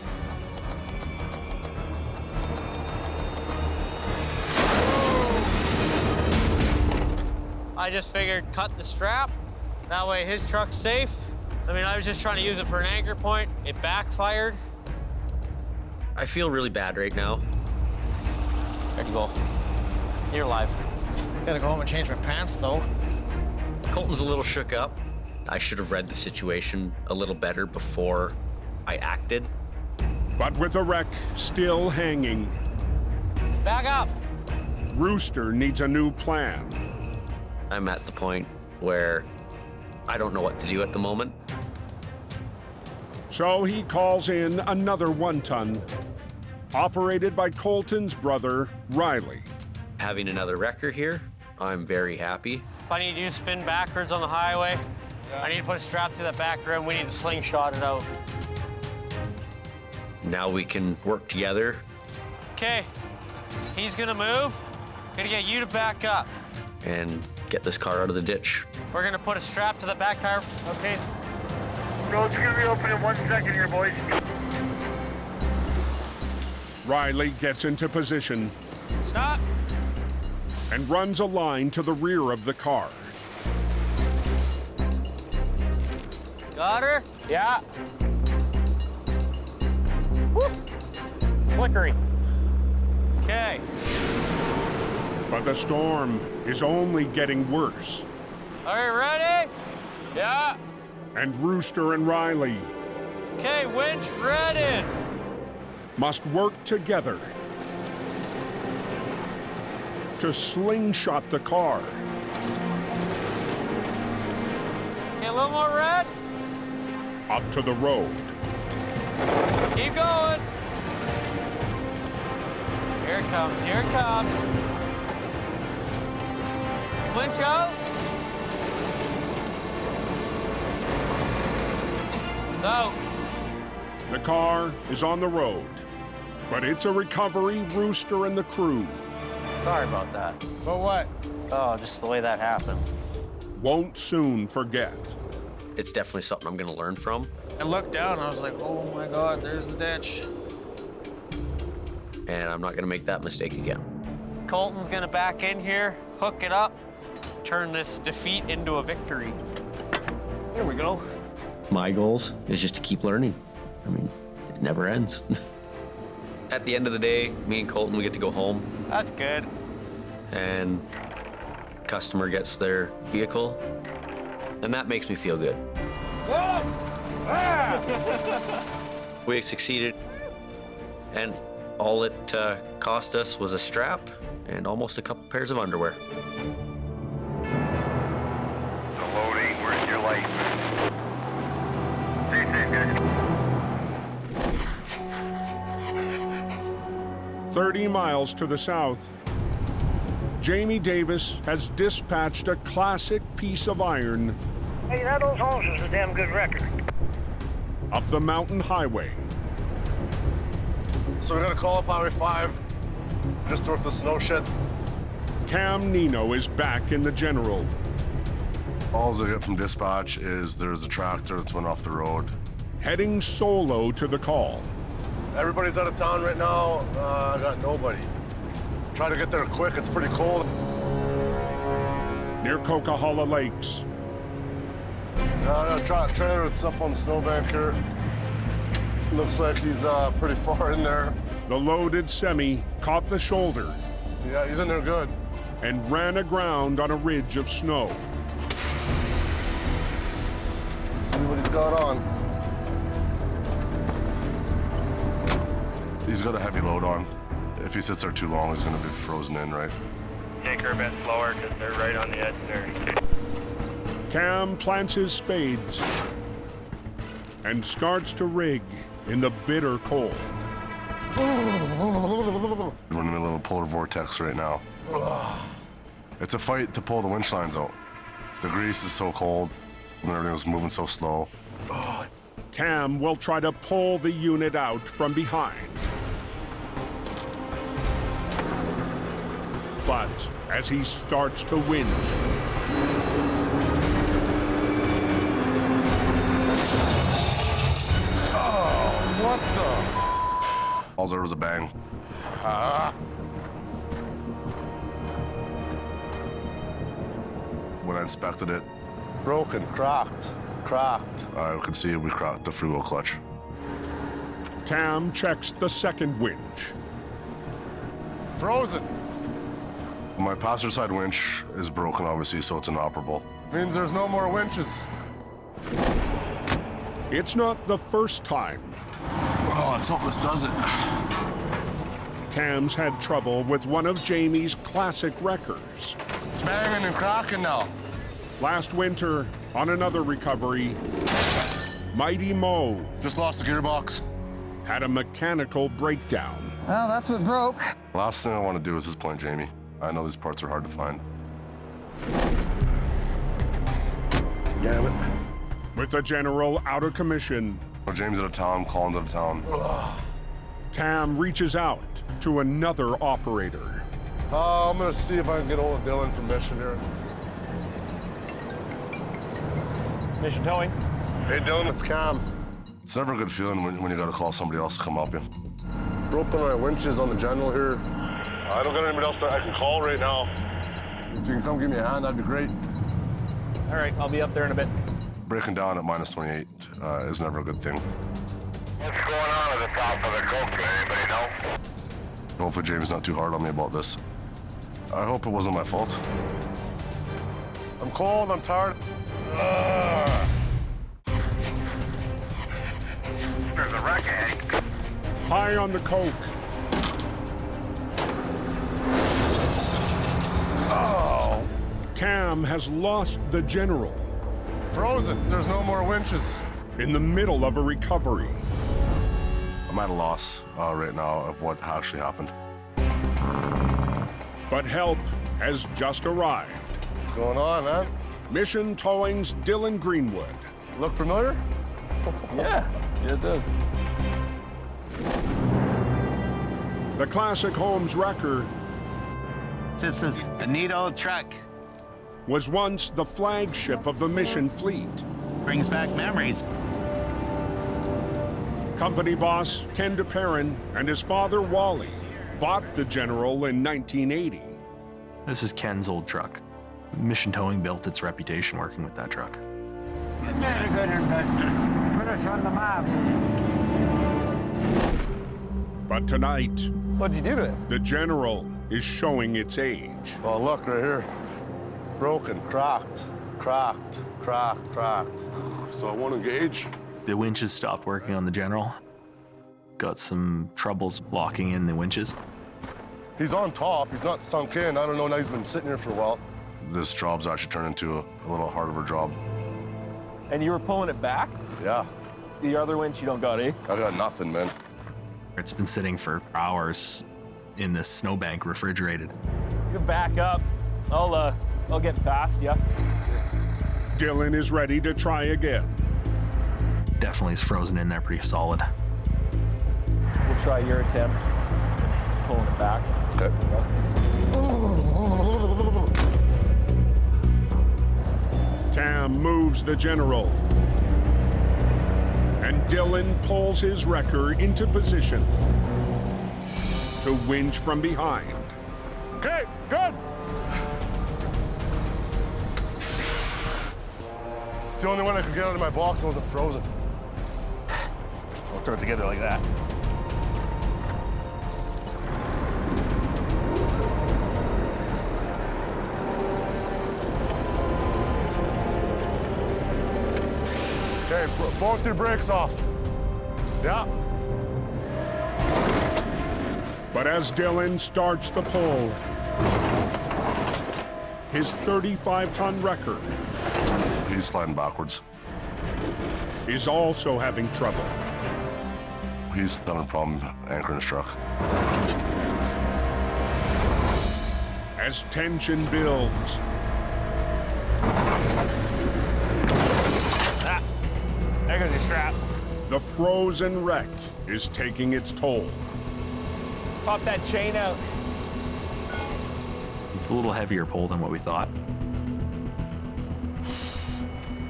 I just figured cut the strap. That way his truck's safe. I mean, I was just trying to use it for an anchor point. It backfired. I feel really bad right now. Ready to go. You're alive. Gotta go home and change my pants, though. Colton's a little shook up. I should have read the situation a little better before I acted. But with the wreck still hanging, Back up. Rooster needs a new plan. I'm at the point where I don't know what to do at the moment. So he calls in another 1-ton, operated by Colton's brother, Riley. Having another wrecker here, I'm very happy. If I need you to spin backwards on the highway, I need to put a strap through that back rim. We need to slingshot it out. Now we can work together. Okay, he's gonna move. Gonna get you to back up. And get this car out of the ditch. We're gonna put a strap to the back tire. Okay. Road's gonna be open in 1 second here, boys. Riley gets into position Stop. and runs a line to the rear of the car. Got her? Yeah. Woo. Slickery. Okay. But the storm is only getting worse. Are you ready? Yeah. And Rooster and Riley Okay, winch ready. must work together to slingshot the car. Okay, a little more red. Up to the road. Keep going. Here it comes, here it comes. Winch out. So, The car is on the road, but it's a recovery Rooster and the crew sorry about that. But what? Oh, just the way that happened. won't soon forget. It's definitely something I'm gonna learn from. I looked down and I was like, oh my God, there's the ditch. And I'm not gonna make that mistake again. Colton's gonna back in here, hook it up, turn this defeat into a victory. There we go. My goals is just to keep learning. I mean, it never ends. At the end of the day, me and Colton, we get to go home That's good. and customer gets their vehicle, and that makes me feel good. We succeeded, and all it cost us was a strap and almost a couple pairs of underwear. Loading, where's your light? Stay safe, guys. 30 miles to the south, Jamie Davis has dispatched a classic piece of iron Hey, that old Holmes is a damn good record. up the mountain highway. So we're gonna call up Highway 5, just north of the snow shed. Cam Nino is back in the general. All I get from dispatch is there's a tractor that's went off the road. Heading solo to the call. Everybody's out of town right now. I got nobody. Try to get there quick, it's pretty cold. Near Coquihalla Lakes. I got a trailer that's up on the snowbank here. Looks like he's pretty far in there. The loaded semi caught the shoulder. Yeah, he's in there good. And ran aground on a ridge of snow. Let's see what he's got on. He's got a heavy load on. If he sits there too long, he's gonna be frozen in, right? Take her a bit slower because they're right on the edge there. Cam plants his spades and starts to rig in the bitter cold. We're in the middle of a polar vortex right now. It's a fight to pull the winch lines out. The grease is so cold and everything was moving so slow. Cam will try to pull the unit out from behind. But as he starts to winch, What the? All there was a bang. When I inspected it, broken, cracked. I could see we cracked the free wheel clutch. Cam checks the second winch. Frozen. My passenger side winch is broken, obviously, so it's inoperable. Means there's no more winches. It's not the first time. Oh, let's hope this does it. Cam's had trouble with one of Jamie's classic wreckers. It's banging and cracking now. Last winter, on another recovery, Mighty Mo just lost the gearbox. Had a mechanical breakdown. Well, that's what broke. Last thing I want to do is disappoint Jamie. I know these parts are hard to find. Damn it. With the general out of commission, James out of town, Colin's out of town. Cam reaches out to another operator. I'm gonna see if I can get hold of Dylan from Mission here. Mission towing. Hey Dylan, it's Cam. It's never a good feeling when you gotta call somebody else to come help you. Broke one of my winches on the general here. I don't got anybody else that I can call right now. If you can come give me a hand, that'd be great. All right, I'll be up there in a bit. Breaking down at minus 28 is never a good thing. What's going on at the top of the coke? Anybody know? Hopefully James not too hard on me about this. I hope it wasn't my fault. I'm cold, I'm tired. There's a wreck ahead. High on the coke. Oh! Cam has lost the general. Frozen. There's no more winches. In the middle of a recovery. I'm at a loss right now of what actually happened. But help has just arrived. What's going on, man? Mission Towing's Dylan Greenwood. Look familiar? Yeah, it does. The classic Holmes wrecker This is a neat old truck. Was once the flagship of the Mission fleet. Brings back memories. Company boss Ken DePerrin and his father Wally bought the General in 1980. This is Ken's old truck. Mission Towing built its reputation working with that truck. You made a good investment. Put us on the map. But tonight, what'd you do to it? The General is showing its age. Oh, look right here. Broken, cracked. So I won't engage. The winches stopped working on the General. Got some troubles locking in the winches. He's on top. He's not sunk in. I don't know. Now he's been sitting here for a while. This job's actually turned into a little harder of a job. And you were pulling it back? Yeah. The other winch you don't got, eh? I got nothing, man. It's been sitting for hours in this snowbank, refrigerated. You can back up. I'll get past you. Dylan is ready to try again. Definitely is frozen in there pretty solid. We'll try your attempt. Pulling it back. Okay. Cam moves the General. And Dylan pulls his wrecker into position to winch from behind. Okay, good. It's the only one I could get out of my box that wasn't frozen. I'll throw it together like that. Okay, both your brakes off. Yeah. But as Dylan starts the pull, his 35-ton wrecker He's sliding backwards. is also having trouble. He's having a problem anchoring his truck. As tension builds, There goes your strap. the frozen wreck is taking its toll. Pop that chain out. It's a little heavier pull than what we thought.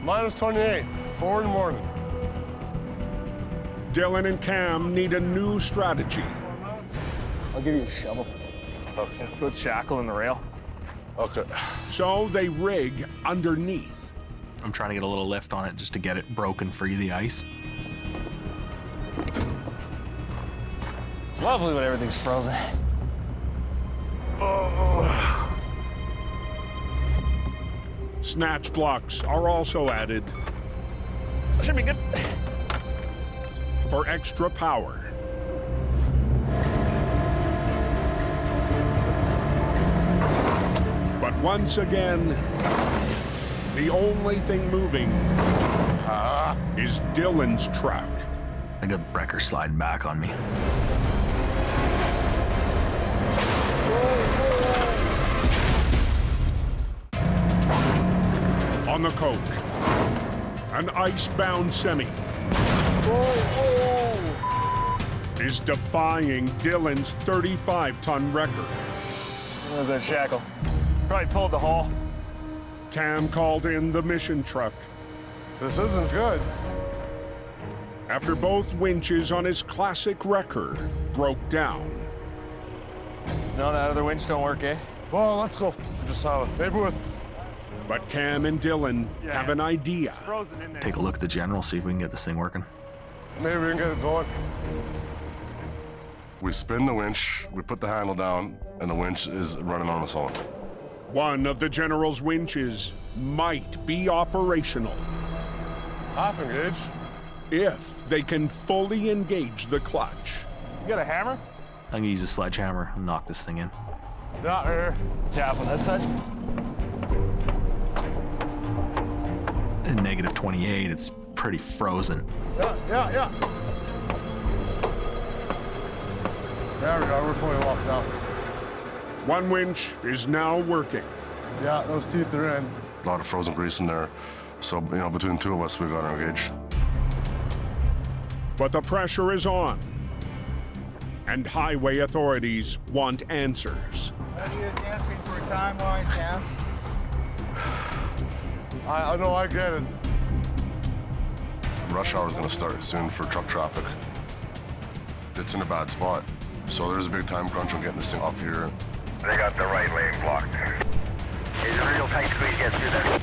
Minus 28, 4 in the morning. Dylan and Cam need a new strategy. I'll give you a shovel. Okay. Put shackle in the rail. Okay. So they rig underneath. I'm trying to get a little lift on it just to get it broken free of the ice. It's lovely when everything's frozen. Snatch blocks are also added Should be good. for extra power. But once again, the only thing moving is Dylan's truck. I got the wrecker sliding back on me. On the coke, an ice-bound semi is defying Dylan's 35-ton wrecker. There's that shackle. Probably pulled the haul. Cam called in the mission truck. This isn't good. After both winches on his classic wrecker broke down. No, that other winch don't work, eh? Well, let's go. Just maybe with. But Cam and Dylan have an idea. Frozen in there. Take a look at the general, see if we can get this thing working. Maybe we can get it going. We spin the winch, we put the handle down, and the winch is running on its own. One of the general's winches might be operational. Half engage. If they can fully engage the clutch. You got a hammer? I'm gonna use a sledgehammer and knock this thing in. Yeah, right here. Tap on this side. At negative 28, it's pretty frozen. Yeah. There we go, we're fully locked down. One winch is now working. Yeah, those teeth are in. A lot of frozen grease in there. So, between the two of us, we got to engage. But the pressure is on. And highway authorities want answers. Are you dancing for a timeline, Cam? I know, I get it. Rush hour is going to start soon for truck traffic. It's in a bad spot. So there's a big time crunch on getting this thing off here. They got the right leg blocked. It's a real tight squeeze gets through there.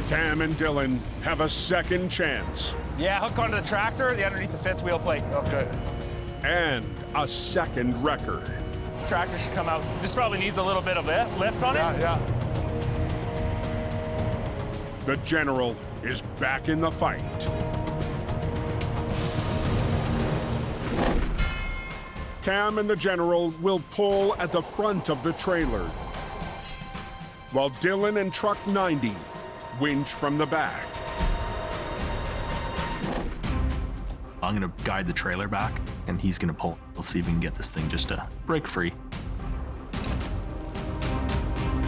Cam and Dylan have a second chance. Yeah, hook onto the tractor, the underneath the fifth wheel plate. Okay. And a second wrecker. Tractor should come out. This probably needs a little bit of lift on it. Yeah. The general is back in the fight. Cam and the general will pull at the front of the trailer, while Dylan and truck 90 winch from the back. I'm gonna guide the trailer back, and he's gonna pull. We'll see if we can get this thing just to break free.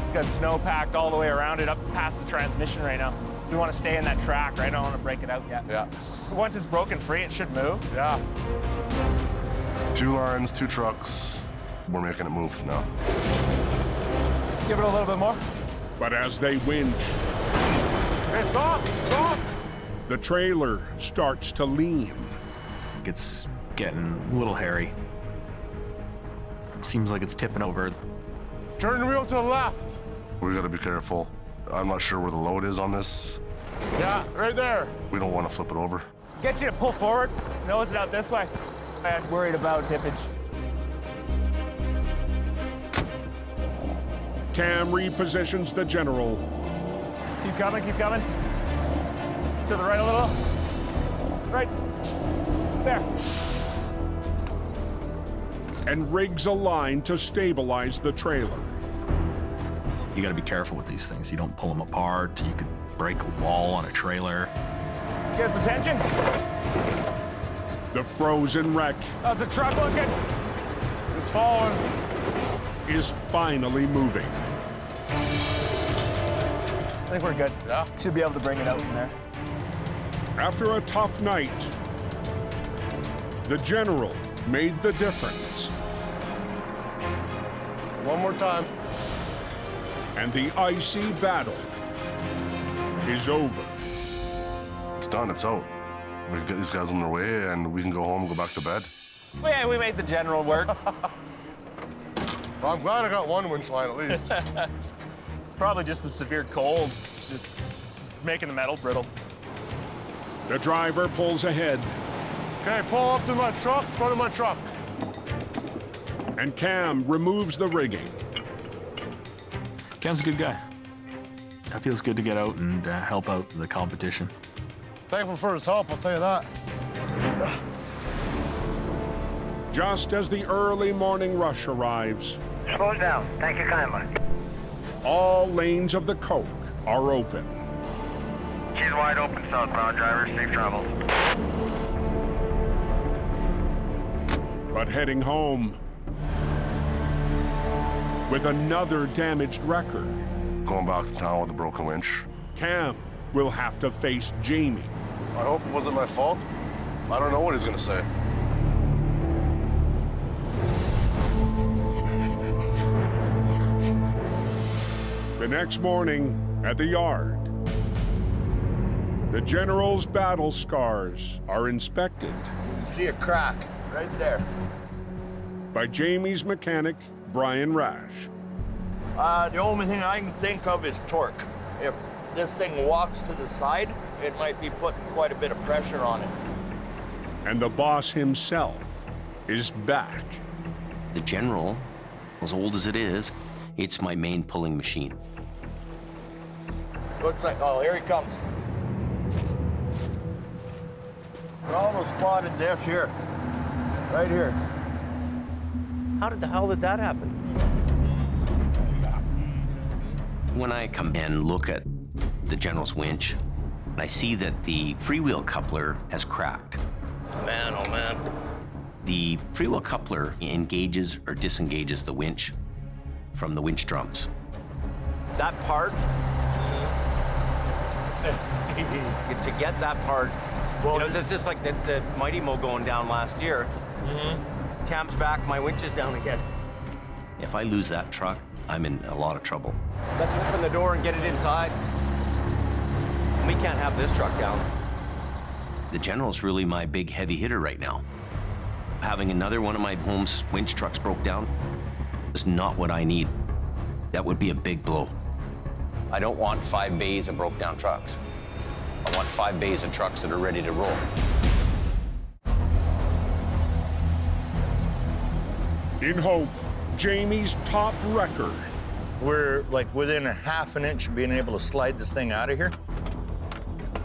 It's got snow packed all the way around it, up past the transmission right now. We want to stay in that track, right? I don't want to break it out yet. Yeah. Once it's broken free, it should move. Yeah. 2 lines, 2 trucks. We're making it move now. Give it a little bit more. But as they winch, Hey, stop! the trailer starts to lean. It's getting a little hairy. Seems like it's tipping over. Turn the wheel to the left. We gotta be careful. I'm not sure where the load is on this. Yeah, right there. We don't want to flip it over. Get you to pull forward, nose it out this way. I'm worried about tippage. Cam repositions the General. Keep coming, keep coming. To the right a little. Right. There. And rigs a line to stabilize the trailer. You gotta be careful with these things. You don't pull them apart. You could break a wall on a trailer. Get some tension. The frozen wreck How's the truck looking? It's falling. is finally moving. I think we're good. Yeah. Should be able to bring it out from there. After a tough night, the General made the difference. One more time. And the icy battle is over. It's done, it's out. We get these guys on their way and we can go home and go back to bed. Well, yeah, we made the General work. Well, I'm glad I got one winch line at least. It's probably just the severe cold. It's just making the metal brittle. The driver pulls ahead. Okay, pull up to my truck, front of my truck. And Cam removes the rigging. Cam's a good guy. It feels good to get out and help out the competition. Thankful for his help, I'll tell you that. Just as the early morning rush arrives, Slow it down. Thank you kindly. all lanes of the Coke are open. She's wide open southbound, driver. Safe travels. But heading home with another damaged wrecker, Going back to town with a broken winch. Cam will have to face Jamie. I hope it wasn't my fault. I don't know what he's gonna say. The next morning at the yard, the General's battle scars are inspected You see a crack right there. by Jamie's mechanic, Brian Rash. The only thing I can think of is torque. If this thing walks to the side, it might be putting quite a bit of pressure on it. And the boss himself is back. The General, as old as it is, it's my main pulling machine. Looks like, oh, here he comes. We almost spotted this here. Right here. How the hell did that happen? When I come and look at the General's winch, I see that the freewheel coupler has cracked. Man, oh man. The freewheel coupler engages or disengages the winch from the winch drums. That part, to get that part, well, it's just like the Mighty Mo going down last year. Cam's back, my winch is down again. If I lose that truck, I'm in a lot of trouble. Let's open the door and get it inside. We can't have this truck down. The General's really my big heavy hitter right now. Having another one of my home's winch trucks broke down is not what I need. That would be a big blow. I don't want 5 bays of broke down trucks. I want 5 bays of trucks that are ready to roll. In hope, Jamie's top wrecker We're like within a half an inch of being able to slide this thing out of here.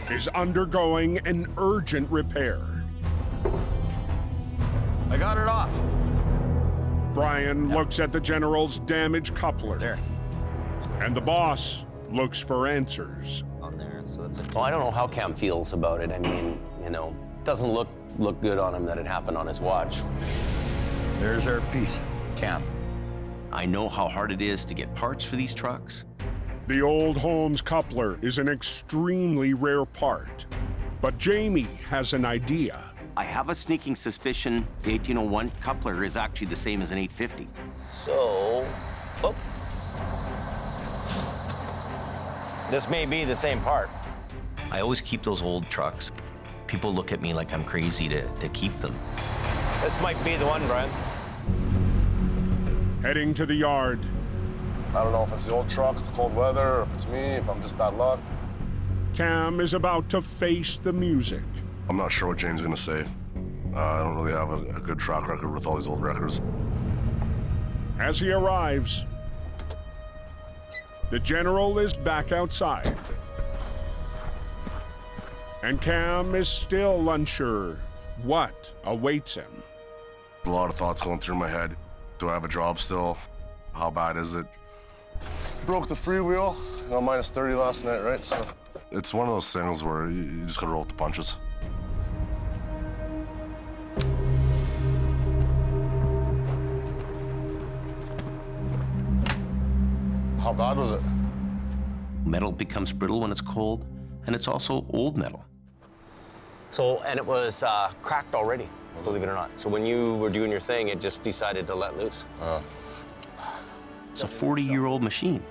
is undergoing an urgent repair. I got it off. Brian looks at the General's damaged coupler. There. And the boss looks for answers. On there, so that's well, I don't know how Cam feels about it. I mean, you know, doesn't look good on him that it happened on his watch. There's our piece, Cam. I know how hard it is to get parts for these trucks. The old Holmes coupler is an extremely rare part. But Jamie has an idea. I have a sneaking suspicion the 1801 coupler is actually the same as an 850. So, oh. This may be the same part. I always keep those old trucks. People look at me like I'm crazy to keep them. This might be the one, Brian. Heading to the yard, I don't know if it's the old trucks, the cold weather, or if it's me, if I'm just bad luck. Cam is about to face the music. I'm not sure what Jane's gonna say. I don't really have a good track record with all these old records. As he arrives, the general is back outside. And Cam is still unsure what awaits him. A lot of thoughts going through my head. Do I have a job still? How bad is it? Broke the freewheel, minus 30 last night, right? So it's one of those things where you just gotta roll with the punches. How bad was it? Metal becomes brittle when it's cold, and it's also old metal. So, and it was cracked already, believe it or not. So when you were doing your thing, it just decided to let loose. It's a 40-year-old machine.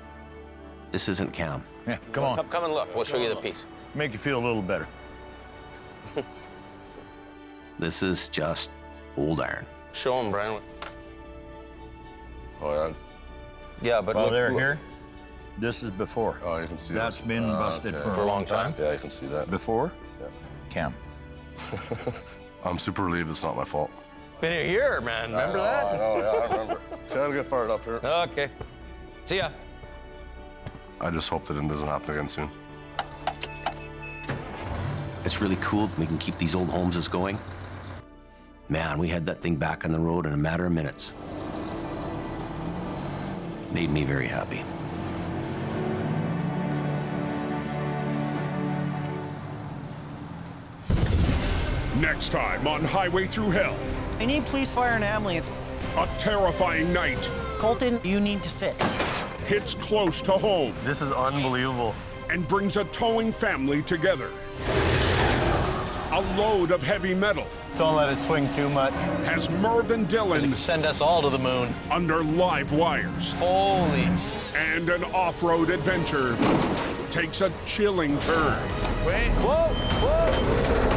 This isn't Cam. Yeah, come on. Come and look. We'll show you the piece. Make you feel a little better. This is just old iron. Show him, Brian. Oh, yeah. Yeah, but Well, look, they're here. This is before. Oh, you can see That's this. been busted Okay. for a long time. Yeah, you can see that. Before? Yeah. Cam. I'm super relieved it's not my fault. Been a year, man. Remember that? I know, yeah, I remember. See, I gotta get fired up here. Okay. See ya. I just hope that it doesn't happen again soon. It's really cool. We can keep these old Holmeses going. Man, we had that thing back on the road in a matter of minutes. Made me very happy. Next time on Highway Thru Hell. I need police, fire, and ambulance. A terrifying night Colton, you need to sit. hits close to home This is unbelievable. and brings a towing family together. A load of heavy metal Don't let it swing too much. has Merv and Dylan Send us all to the moon. under live wires. Holy. And an off-road adventure takes a chilling turn. Wait. Whoa. Whoa.